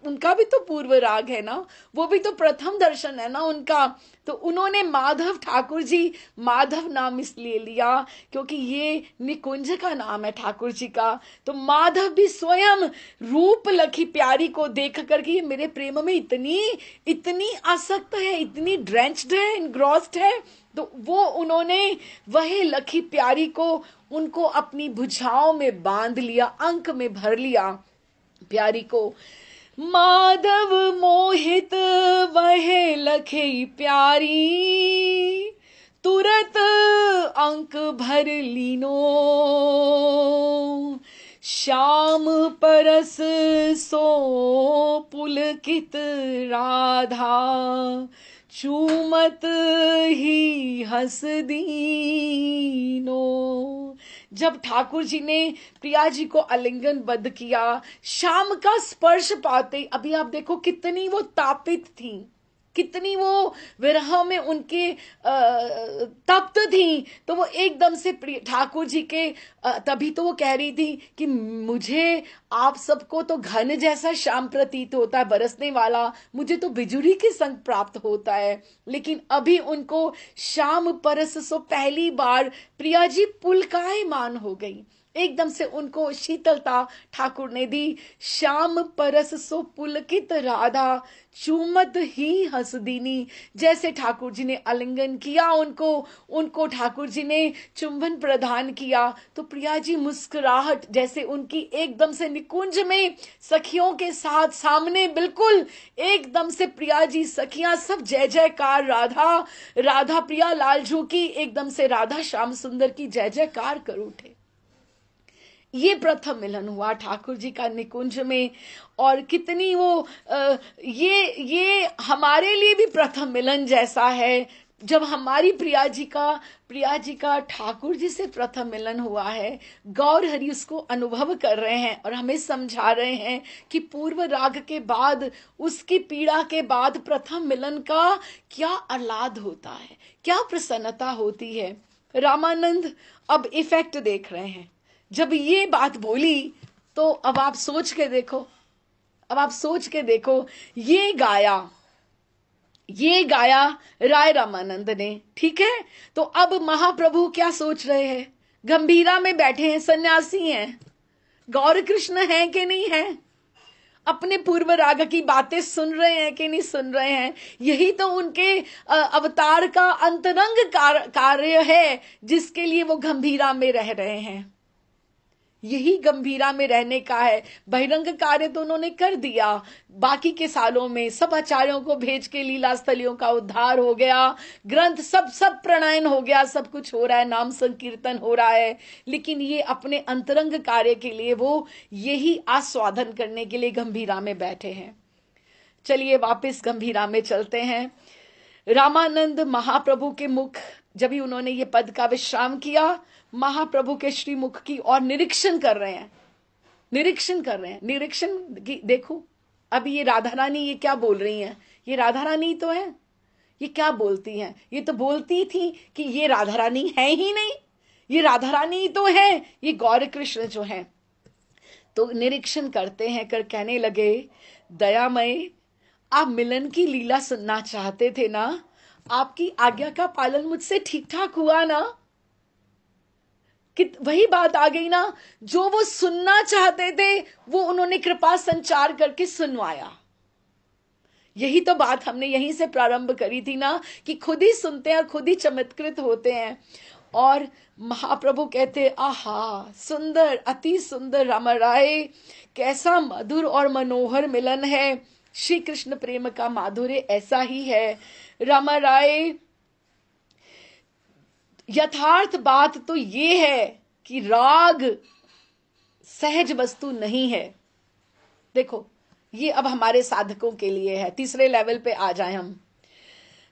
उनका भी तो पूर्व राग है ना, वो भी तो प्रथम दर्शन है ना उनका। तो उन्होंने माधव, ठाकुर जी माधव नाम इसलिए लिया क्योंकि ये निकुंज का नाम है ठाकुर जी का। तो माधव भी स्वयं रूप लखी प्यारी को देख करके ये मेरे प्रेम में इतनी इतनी आसक्त है, इतनी ड्रेंच्ड है, इनग्रॉस्ड है। तो वो उन्होंने वही लखी प्यारी को, उनको अपनी भुजाओं में बांध लिया, अंक में भर लिया प्यारी को। माधव मोहित वह लखे प्यारी, तुरत अंक भर लीनो। श्याम परस सो पुलकित राधा, चूमत ही हंस दीनो। जब ठाकुर जी ने प्रिया जी को आलिंगन बद्ध किया, श्याम का स्पर्श पाते, अभी आप देखो कितनी वो तापित थी, कितनी वो विरह में उनके तप्त थी। तो वो एकदम से ठाकुर जी के, तभी तो वो कह रही थी कि मुझे आप सबको तो घन जैसा श्याम प्रतीत होता है, बरसने वाला, मुझे तो बिजुली के संग प्राप्त होता है। लेकिन अभी उनको श्याम परस सो, पहली बार प्रिया जी पुलकायमान हो गई, एकदम से उनको शीतलता ठाकुर ने दी। श्याम परस सो पुलकित राधा, चूमत ही हंस दीनी। जैसे ठाकुर जी ने आलिंगन किया उनको ठाकुर जी ने चुंबन प्रदान किया, तो प्रिया जी मुस्कुराहट, जैसे उनकी एकदम से निकुंज में सखियों के साथ सामने, बिल्कुल एकदम से प्रिया जी, सखियां सब जय जयकार, राधा राधा प्रिया लालजू की, एकदम से राधा श्याम सुंदर की जय जयकार कर उठे। ये प्रथम मिलन हुआ ठाकुर जी का निकुंज में। और कितनी वो ये हमारे लिए भी प्रथम मिलन जैसा है, जब हमारी प्रिया जी का ठाकुर जी से प्रथम मिलन हुआ है। गौर हरि उसको अनुभव कर रहे हैं और हमें समझा रहे हैं कि पूर्व राग के बाद, उसकी पीड़ा के बाद प्रथम मिलन का क्या आह्लाद होता है, क्या प्रसन्नता होती है। रामानंद अब इफेक्ट देख रहे हैं। जब ये बात बोली तो अब आप सोच के देखो, ये गाया राय रामानंद ने, ठीक है। तो अब महाप्रभु क्या सोच रहे हैं, गंभीरा में बैठे हैं, सन्यासी हैं, गौर कृष्ण हैं कि नहीं हैं, अपने पूर्व राग की बातें सुन रहे हैं कि नहीं सुन रहे हैं। यही तो उनके अवतार का अंतरंग कार्य है, जिसके लिए वो गंभीरा में रह रहे हैं। यही गंभीरा में रहने का है। बहिरंग कार्य तो उन्होंने कर दिया, बाकी के सालों में सब आचार्यों को भेज के लीला स्थलियों का उद्धार हो गया, ग्रंथ सब प्रणयन हो गया, सब कुछ हो रहा है, नाम संकीर्तन हो रहा है। लेकिन ये अपने अंतरंग कार्य के लिए वो यही आस्वादन करने के लिए गंभीरा में बैठे हैं। चलिए वापस गंभीरा में चलते हैं। रामानंद महाप्रभु के मुख, जब ही उन्होंने ये पद का विश्राम किया, महाप्रभु के श्रीमुख की और निरीक्षण कर रहे हैं। निरीक्षण देखो, अभी ये राधा रानी ये क्या बोल रही हैं, ये राधा रानी तो है, ये क्या बोलती हैं, ये तो बोलती थी कि ये राधा रानी है ही नहीं, ये राधा रानी तो है, ये गौर कृष्ण जो है। तो निरीक्षण करते हैं, कर कहने लगे, दयामय, आप मिलन की लीला सुनना चाहते थे ना, आपकी आज्ञा का पालन मुझसे ठीक ठाक हुआ ना। कि वही बात आ गई ना, जो वो सुनना चाहते थे वो उन्होंने कृपा संचार करके सुनवाया। यही तो बात हमने यहीं से प्रारंभ करी थी ना, कि खुद ही सुनते हैं, खुद ही चमत्कृत होते हैं। और महाप्रभु कहते, आहा सुंदर, अति सुंदर रामराय, कैसा मधुर और मनोहर मिलन है। श्री कृष्ण प्रेम का माधुर्य ऐसा ही है। रामराय, यथार्थ बात तो ये है कि राग सहज वस्तु नहीं है। देखो, ये अब हमारे साधकों के लिए है, तीसरे लेवल पे आ जाए हम।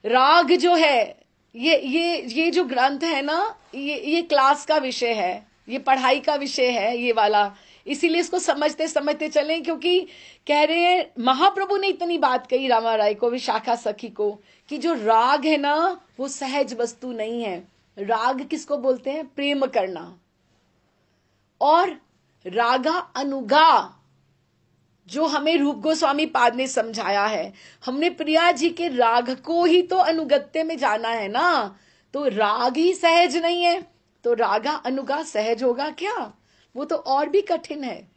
राग जो है, ये जो ग्रंथ है ना, ये क्लास का विषय है, ये पढ़ाई का विषय है ये वाला। इसीलिए इसको समझते समझते चलें, क्योंकि कह रहे हैं, महाप्रभु ने इतनी बात कही रामा राय को, विशाखा सखी को, कि जो राग है ना वो सहज वस्तु नहीं है। राग किसको बोलते हैं? प्रेम करना। और रागा अनुगा जो हमें रूप गोस्वामी पाद ने समझाया है, हमने प्रिया जी के राग को ही तो अनुगत्य में जाना है ना। तो राग ही सहज नहीं है तो रागा अनुगा सहज होगा क्या? वो तो और भी कठिन है।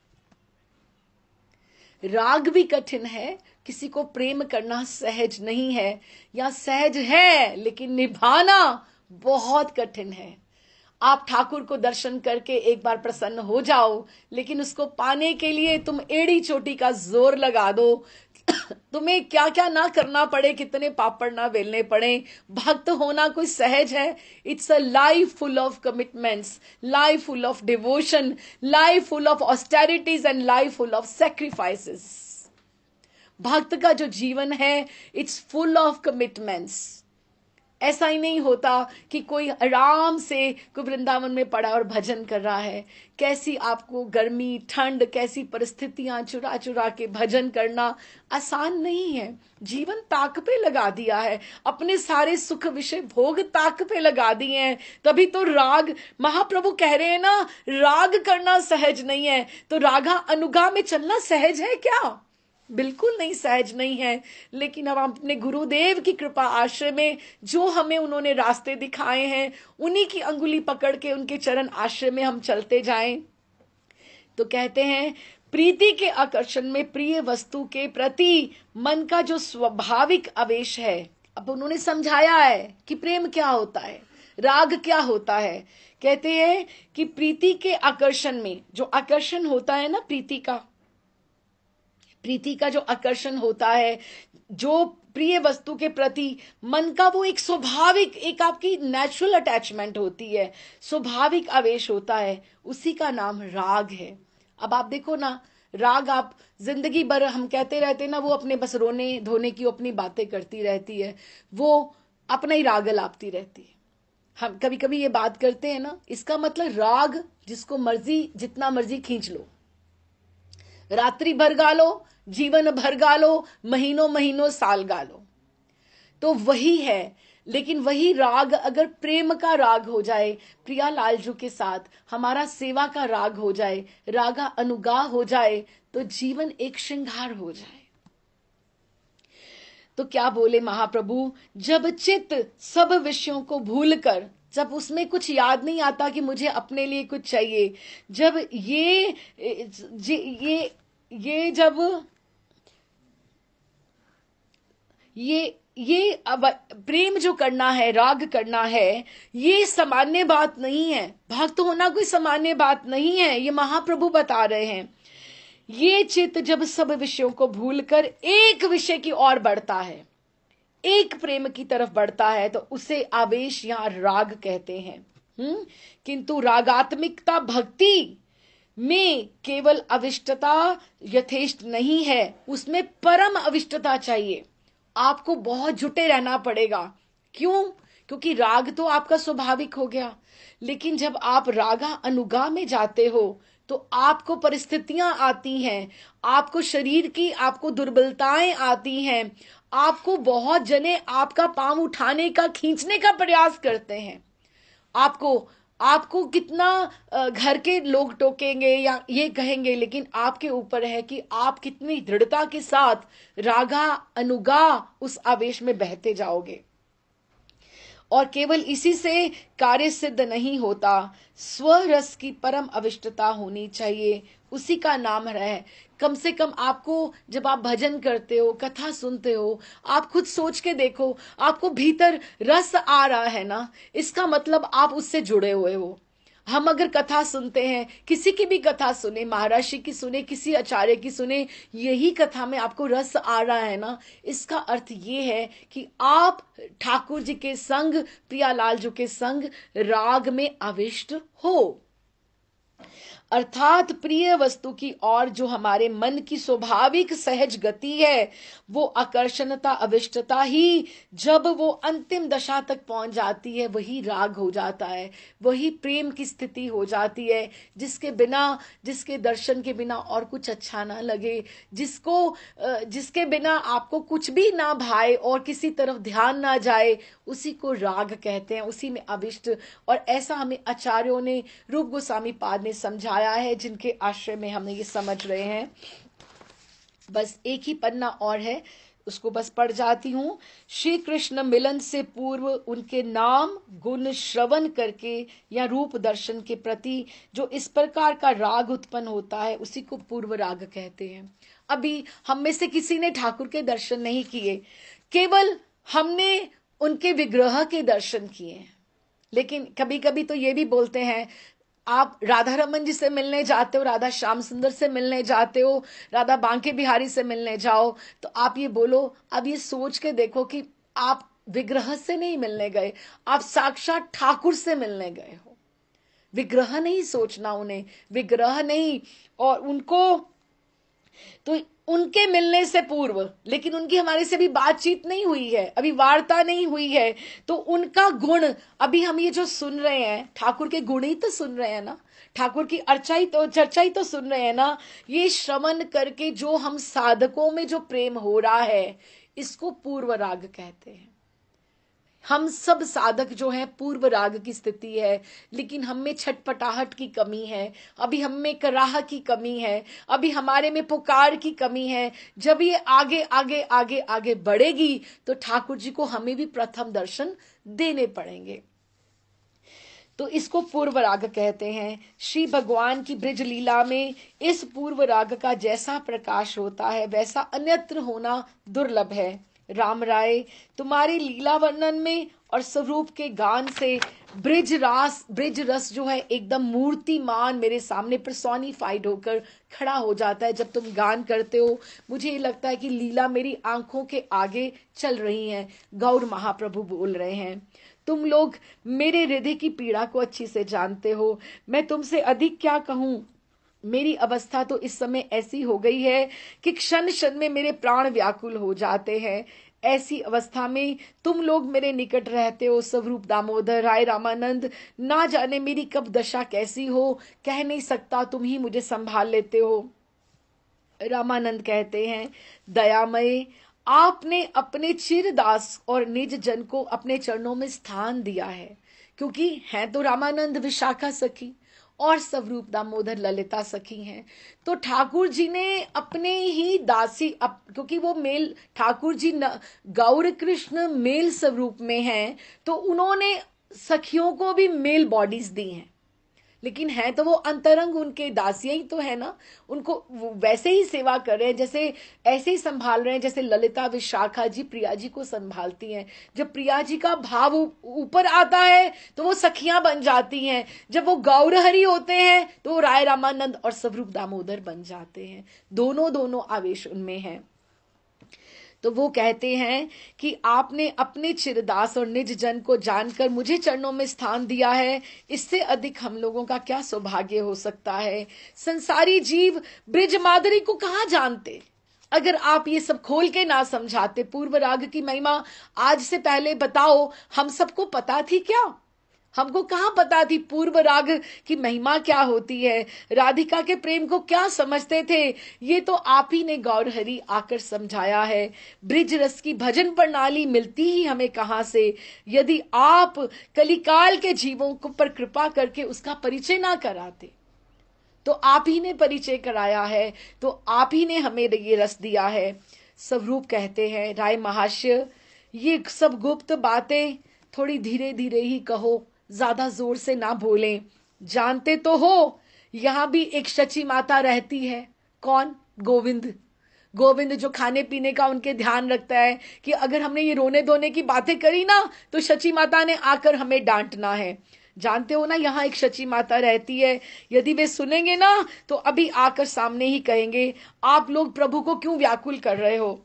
राग भी कठिन है, किसी को प्रेम करना सहज नहीं है, या सहज है लेकिन निभाना बहुत कठिन है। आप ठाकुर को दर्शन करके एक बार प्रसन्न हो जाओ, लेकिन उसको पाने के लिए तुम एड़ी चोटी का जोर लगा दो, तुम्हें क्या क्या ना करना पड़े, कितने पापड़ ना बेलने पड़े। भक्त होना कोई सहज है? It's a life full of commitments, life full of devotion, life full of austerities and life full of sacrifices. भक्त का जो जीवन है इट्स फुल ऑफ कमिटमेंट्स। ऐसा ही नहीं होता कि कोई आराम से कोई वृंदावन में पड़ा और भजन कर रहा है। कैसी आपको गर्मी ठंड कैसी परिस्थितियां, चुरा चुरा के भजन करना आसान नहीं है। जीवन ताक पे लगा दिया है, अपने सारे सुख विषय भोग ताक पे लगा दिए हैं। तभी तो राग, महाप्रभु कह रहे हैं ना, राग करना सहज नहीं है। तो रागा अनुगा में चलना सहज है क्या? बिल्कुल नहीं सहज नहीं है। लेकिन अब हम अपने गुरुदेव की कृपा आश्रय में जो हमें उन्होंने रास्ते दिखाए हैं, उन्हीं की अंगुली पकड़ के उनके चरण आश्रय में हम चलते जाएं। तो कहते हैं प्रीति के आकर्षण में प्रिय वस्तु के प्रति मन का जो स्वाभाविक आवेश है, अब उन्होंने समझाया है कि प्रेम क्या होता है, राग क्या होता है। कहते हैं कि प्रीति के आकर्षण में जो आकर्षण होता है ना, प्रीति का जो आकर्षण होता है, जो प्रिय वस्तु के प्रति मन का वो एक स्वाभाविक, एक आपकी नेचुरल अटैचमेंट होती है, स्वाभाविक आवेश होता है, उसी का नाम राग है। अब आप देखो ना, राग आप जिंदगी भर हम कहते रहते ना, वो अपने बस रोने धोने की अपनी बातें करती रहती है, वो अपना ही राग लापती रहती है। हम कभी कभी ये बात करते हैं ना, इसका मतलब राग जिसको मर्जी जितना मर्जी खींच लो, रात्रि भर गा लो, जीवन भर गा लो, महीनों महीनों साल गा लो, तो वही है। लेकिन वही राग अगर प्रेम का राग हो जाए, प्रिया लालजू के साथ हमारा सेवा का राग हो जाए, रागा अनुगा हो जाए, तो जीवन एक श्रृंगार हो जाए। तो क्या बोले महाप्रभु, जब चित्त सब विषयों को भूलकर, जब उसमें कुछ याद नहीं आता कि मुझे अपने लिए कुछ चाहिए, जब ये अब प्रेम जो करना है, राग करना है, ये सामान्य बात नहीं है। भक्त होना कोई सामान्य बात नहीं है, ये महाप्रभु बता रहे हैं। ये चित्त जब सब विषयों को भूलकर एक विषय की ओर बढ़ता है, एक प्रेम की तरफ बढ़ता है, तो उसे आवेश या राग कहते हैं। किंतु रागात्मिकता भक्ति में केवल अविष्टता यथेष्ट नहीं है, उसमें परम अविष्टता चाहिए। आपको बहुत जुटे रहना पड़ेगा। क्यों? क्योंकि राग तो आपका स्वाभाविक हो गया, लेकिन जब आप रागा अनुगा में जाते हो तो आपको परिस्थितियां आती हैं, आपको शरीर की आपको दुर्बलताएं आती हैं, आपको बहुत जने आपका पांव उठाने का, खींचने का प्रयास करते हैं। आपको कितना घर के लोग टोकेंगे या ये कहेंगे, लेकिन आपके ऊपर है कि आप कितनी दृढ़ता के साथ रागा अनुगा उस आवेश में बहते जाओगे। और केवल इसी से कार्य सिद्ध नहीं होता, स्वरस की परम अविष्टता होनी चाहिए, उसी का नाम है। कम से कम आपको, जब आप भजन करते हो, कथा सुनते हो, आप खुद सोच के देखो, आपको भीतर रस आ रहा है ना, इसका मतलब आप उससे जुड़े हुए हो। हम अगर कथा सुनते हैं, किसी की भी कथा सुने, महर्षि की सुने, किसी आचार्य की सुने, यही कथा में आपको रस आ रहा है ना, इसका अर्थ ये है कि आप ठाकुर जी के संग, प्रिया लालजू के संग राग में आविष्ट हो। अर्थात प्रिय वस्तु की ओर जो हमारे मन की स्वाभाविक सहज गति है, वो आकर्षणता अविष्टता ही जब वो अंतिम दशा तक पहुंच जाती है, वही राग हो जाता है, वही प्रेम की स्थिति हो जाती है, जिसके दर्शन के बिना और कुछ अच्छा ना लगे, जिसके बिना आपको कुछ भी ना भाए और किसी तरफ ध्यान ना जाए, उसी को राग कहते हैं, उसी में अविष्ट। और ऐसा हमें आचार्यों ने, रूप गोस्वामी पाद ने समझाया आया है, जिनके आश्रय में हम ये समझ रहे हैं। बस एक ही पन्ना और है, उसको बस पढ़ जाती हूँ। श्री कृष्ण मिलन से पूर्व उनके नाम गुण श्रवण करके या रूप दर्शन के प्रति जो इस प्रकार का राग उत्पन्न होता है, उसी को पूर्व राग कहते हैं। अभी हम में से किसी ने ठाकुर के दर्शन नहीं किए, केवल हमने उनके विग्रह के दर्शन किए। लेकिन कभी कभी तो ये भी बोलते हैं, आप राधा रमन जी से मिलने जाते हो, राधा श्याम सुंदर से मिलने जाते हो, राधा बांके बिहारी से मिलने जाओ, तो आप ये बोलो, अब ये सोच के देखो कि आप विग्रह से नहीं मिलने गए, आप साक्षात ठाकुर से मिलने गए हो। विग्रह नहीं सोचना उन्हें, विग्रह नहीं। और उनको तो उनके मिलने से पूर्व, लेकिन उनकी हमारे से भी बातचीत नहीं हुई है, अभी वार्ता नहीं हुई है, तो उनका गुण अभी हम ये जो सुन रहे हैं, ठाकुर के गुण ही तो सुन रहे हैं ना, ठाकुर की चर्चा ही तो सुन रहे हैं ना। ये श्रवण करके जो हम साधकों में जो प्रेम हो रहा है, इसको पूर्व राग कहते हैं। हम सब साधक जो हैं पूर्व राग की स्थिति है, लेकिन हम में छटपटाहट की कमी है, अभी हम में कराह की कमी है, अभी हमारे में पुकार की कमी है। जब ये आगे आगे आगे आगे बढ़ेगी तो ठाकुर जी को हमें भी प्रथम दर्शन देने पड़ेंगे। तो इसको पूर्व राग कहते हैं। श्री भगवान की ब्रिज लीला में इस पूर्व राग का जैसा प्रकाश होता है, वैसा अन्यत्र होना दुर्लभ है। राम राय, तुम्हारी लीला वर्णन में और स्वरूप के गान से ब्रिज रस जो है एकदम मूर्तिमान मेरे सामने पर्सोनिफाइड होकर खड़ा हो जाता है। जब तुम गान करते हो, मुझे ये लगता है कि लीला मेरी आंखों के आगे चल रही है, गौर महाप्रभु बोल रहे हैं। तुम लोग मेरे हृदय की पीड़ा को अच्छी से जानते हो, मैं तुमसे अधिक क्या कहूं। मेरी अवस्था तो इस समय ऐसी हो गई है कि क्षण क्षण में मेरे प्राण व्याकुल हो जाते हैं। ऐसी अवस्था में तुम लोग मेरे निकट रहते हो, स्वरूप दामोदर राय रामानंद। ना जाने मेरी कब दशा कैसी हो, कह नहीं सकता, तुम ही मुझे संभाल लेते हो। रामानंद कहते हैं, दयामय, आपने अपने चिरदास और निज जन को अपने चरणों में स्थान दिया है, क्योंकि हैं तो रामानंद विशाखा सखी और स्वरूप दामोदर ललिता सखी हैं। तो ठाकुर जी ने अपने ही दासी क्योंकि वो मेल ठाकुर जी गौर कृष्ण मेल स्वरूप में हैं, तो उन्होंने सखियों को भी मेल बॉडीज दी हैं, लेकिन है तो वो अंतरंग उनके दासियां ही तो है ना। उनको वैसे ही सेवा कर रहे हैं, जैसे ऐसे ही संभाल रहे हैं जैसे ललिता विशाखा जी प्रिया जी को संभालती हैं। जब प्रिया जी का भाव ऊपर आता है तो वो सखियां बन जाती हैं, जब वो गौरहरि होते हैं तो वो राय रामानंद और स्वरूप दामोदर बन जाते हैं। दोनों आवेश उनमें है। तो वो कहते हैं कि आपने अपने चिरदास और निज जन को जानकर मुझे चरणों में स्थान दिया है, इससे अधिक हम लोगों का क्या सौभाग्य हो सकता है। संसारी जीव ब्रिज माधुरी को कहाँ जानते, अगर आप ये सब खोल के ना समझाते। पूर्व राग की महिमा आज से पहले बताओ, हम सबको पता थी क्या? हमको कहाँ पता थी पूर्व राग की महिमा क्या होती है, राधिका के प्रेम को क्या समझते थे। ये तो आप ही ने गौरहरि आकर समझाया है। ब्रिज रस की भजन प्रणाली मिलती ही हमें कहाँ से, यदि आप कलिकाल के जीवों को पर कृपा करके उसका परिचय ना कराते। तो आप ही ने परिचय कराया है, तो आप ही ने हमें ये रस दिया है। स्वरूप कहते हैं, राय महाशय, ये सब गुप्त बातें थोड़ी धीरे धीरे ही कहो, ज्यादा जोर से ना बोलें। जानते तो हो यहां भी एक शची माता रहती है। कौन? गोविंद। गोविंद जो खाने पीने का उनके ध्यान रखता है कि अगर हमने ये रोने धोने की बातें करी ना तो शची माता ने आकर हमें डांटना है। जानते हो ना, यहाँ एक शची माता रहती है। यदि वे सुनेंगे ना तो अभी आकर सामने ही कहेंगे, आप लोग प्रभु को क्यों व्याकुल कर रहे हो।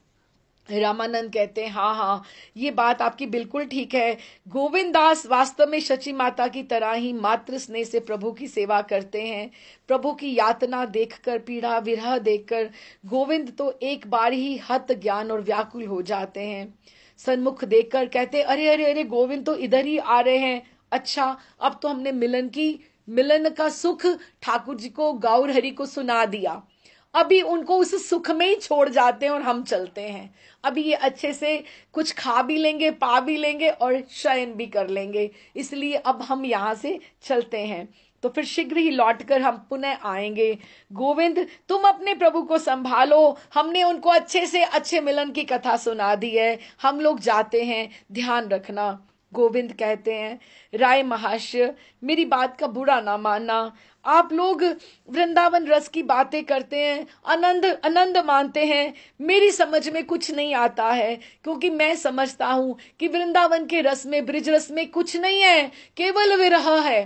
रामानंद कहते हैं, हाँ, ये बात आपकी बिल्कुल ठीक है। गोविंद दास वास्तव में शची माता की तरह ही मातृ स्नेह से प्रभु की सेवा करते हैं। प्रभु की यातना देखकर, पीड़ा विरह देखकर गोविंद तो एक बार ही हत ज्ञान और व्याकुल हो जाते हैं। सन्मुख देखकर कहते, अरे अरे अरे, गोविंद तो इधर ही आ रहे हैं। अच्छा, अब तो हमने मिलन का सुख ठाकुर जी को, गौर हरि को सुना दिया। अभी उनको उस सुख में ही छोड़ जाते हैं और हम चलते हैं। अभी ये अच्छे से कुछ खा भी लेंगे, पा भी लेंगे और शयन भी कर लेंगे, इसलिए अब हम यहाँ से चलते हैं। तो फिर शीघ्र ही लौटकर हम पुनः आएंगे। गोविंद, तुम अपने प्रभु को संभालो, हमने उनको अच्छे से अच्छे मिलन की कथा सुना दी है, हम लोग जाते हैं, ध्यान रखना। गोविंद कहते हैं, राय महाशय, मेरी बात का बुरा ना मानना। आप लोग वृंदावन रस की बातें करते हैं, आनंद आनंद मानते हैं, मेरी समझ में कुछ नहीं आता है, क्योंकि मैं समझता हूं कि वृंदावन के रस में, ब्रिज रस में कुछ नहीं है, केवल विरह है।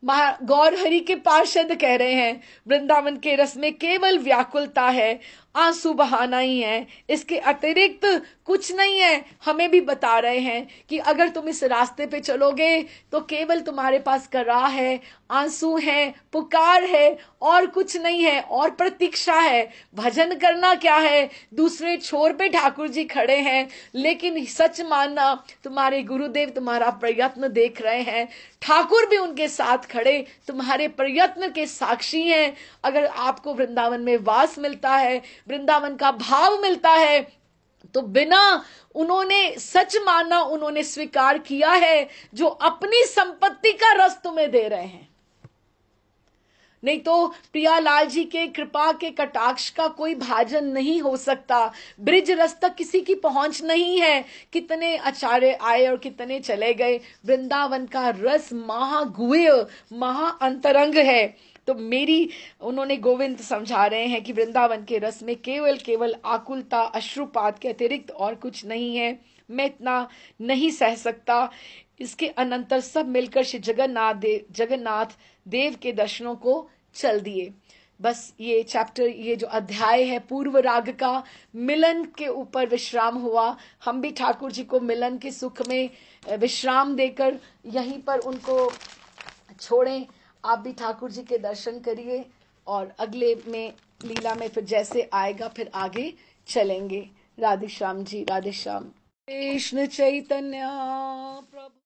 गौर हरि के पार्षद कह रहे हैं, वृंदावन के रस में केवल व्याकुलता है, आंसू बहाना ही है, इसके अतिरिक्त कुछ नहीं है। हमें भी बता रहे हैं कि अगर तुम इस रास्ते पे चलोगे तो केवल तुम्हारे पास कराह है, आंसू है, पुकार है, और कुछ नहीं है, और प्रतीक्षा है। भजन करना क्या है, दूसरे छोर पे ठाकुर जी खड़े हैं, लेकिन सच मानना, तुम्हारे गुरुदेव तुम्हारा प्रयत्न देख रहे हैं, ठाकुर भी उनके साथ खड़े तुम्हारे प्रयत्न के साक्षी हैं। अगर आपको वृंदावन में वास मिलता है, वृंदावन का भाव मिलता है, तो बिना उन्होंने सच माना, उन्होंने स्वीकार किया है, जो अपनी संपत्ति का रस तुम्हें दे रहे हैं। नहीं तो प्रियालाल जी के कृपा के कटाक्ष का कोई भाजन नहीं हो सकता। ब्रिज रस तक किसी की पहुंच नहीं है। कितने आचार्य आए और कितने चले गए, वृंदावन का रस महागुह्य, महा अंतरंग है। तो उन्होंने गोविंद समझा रहे हैं कि वृंदावन के रस में केवल केवल आकुलता, अश्रुपात के अतिरिक्त और कुछ नहीं है। मैं इतना नहीं सह सकता। इसके अनंतर सब मिलकर श्री जगन्नाथ देव के दर्शनों को चल दिए। बस ये चैप्टर, ये जो अध्याय है पूर्व राग का, मिलन के ऊपर विश्राम हुआ। हम भी ठाकुर जी को मिलन के सुख में विश्राम देकर यहीं पर उनको छोड़ें। आप भी ठाकुर जी के दर्शन करिए और अगले में लीला में फिर जैसे आएगा फिर आगे चलेंगे। राधे श्याम जी, राधे श्याम। कृष्ण चैतन्य प्रभु।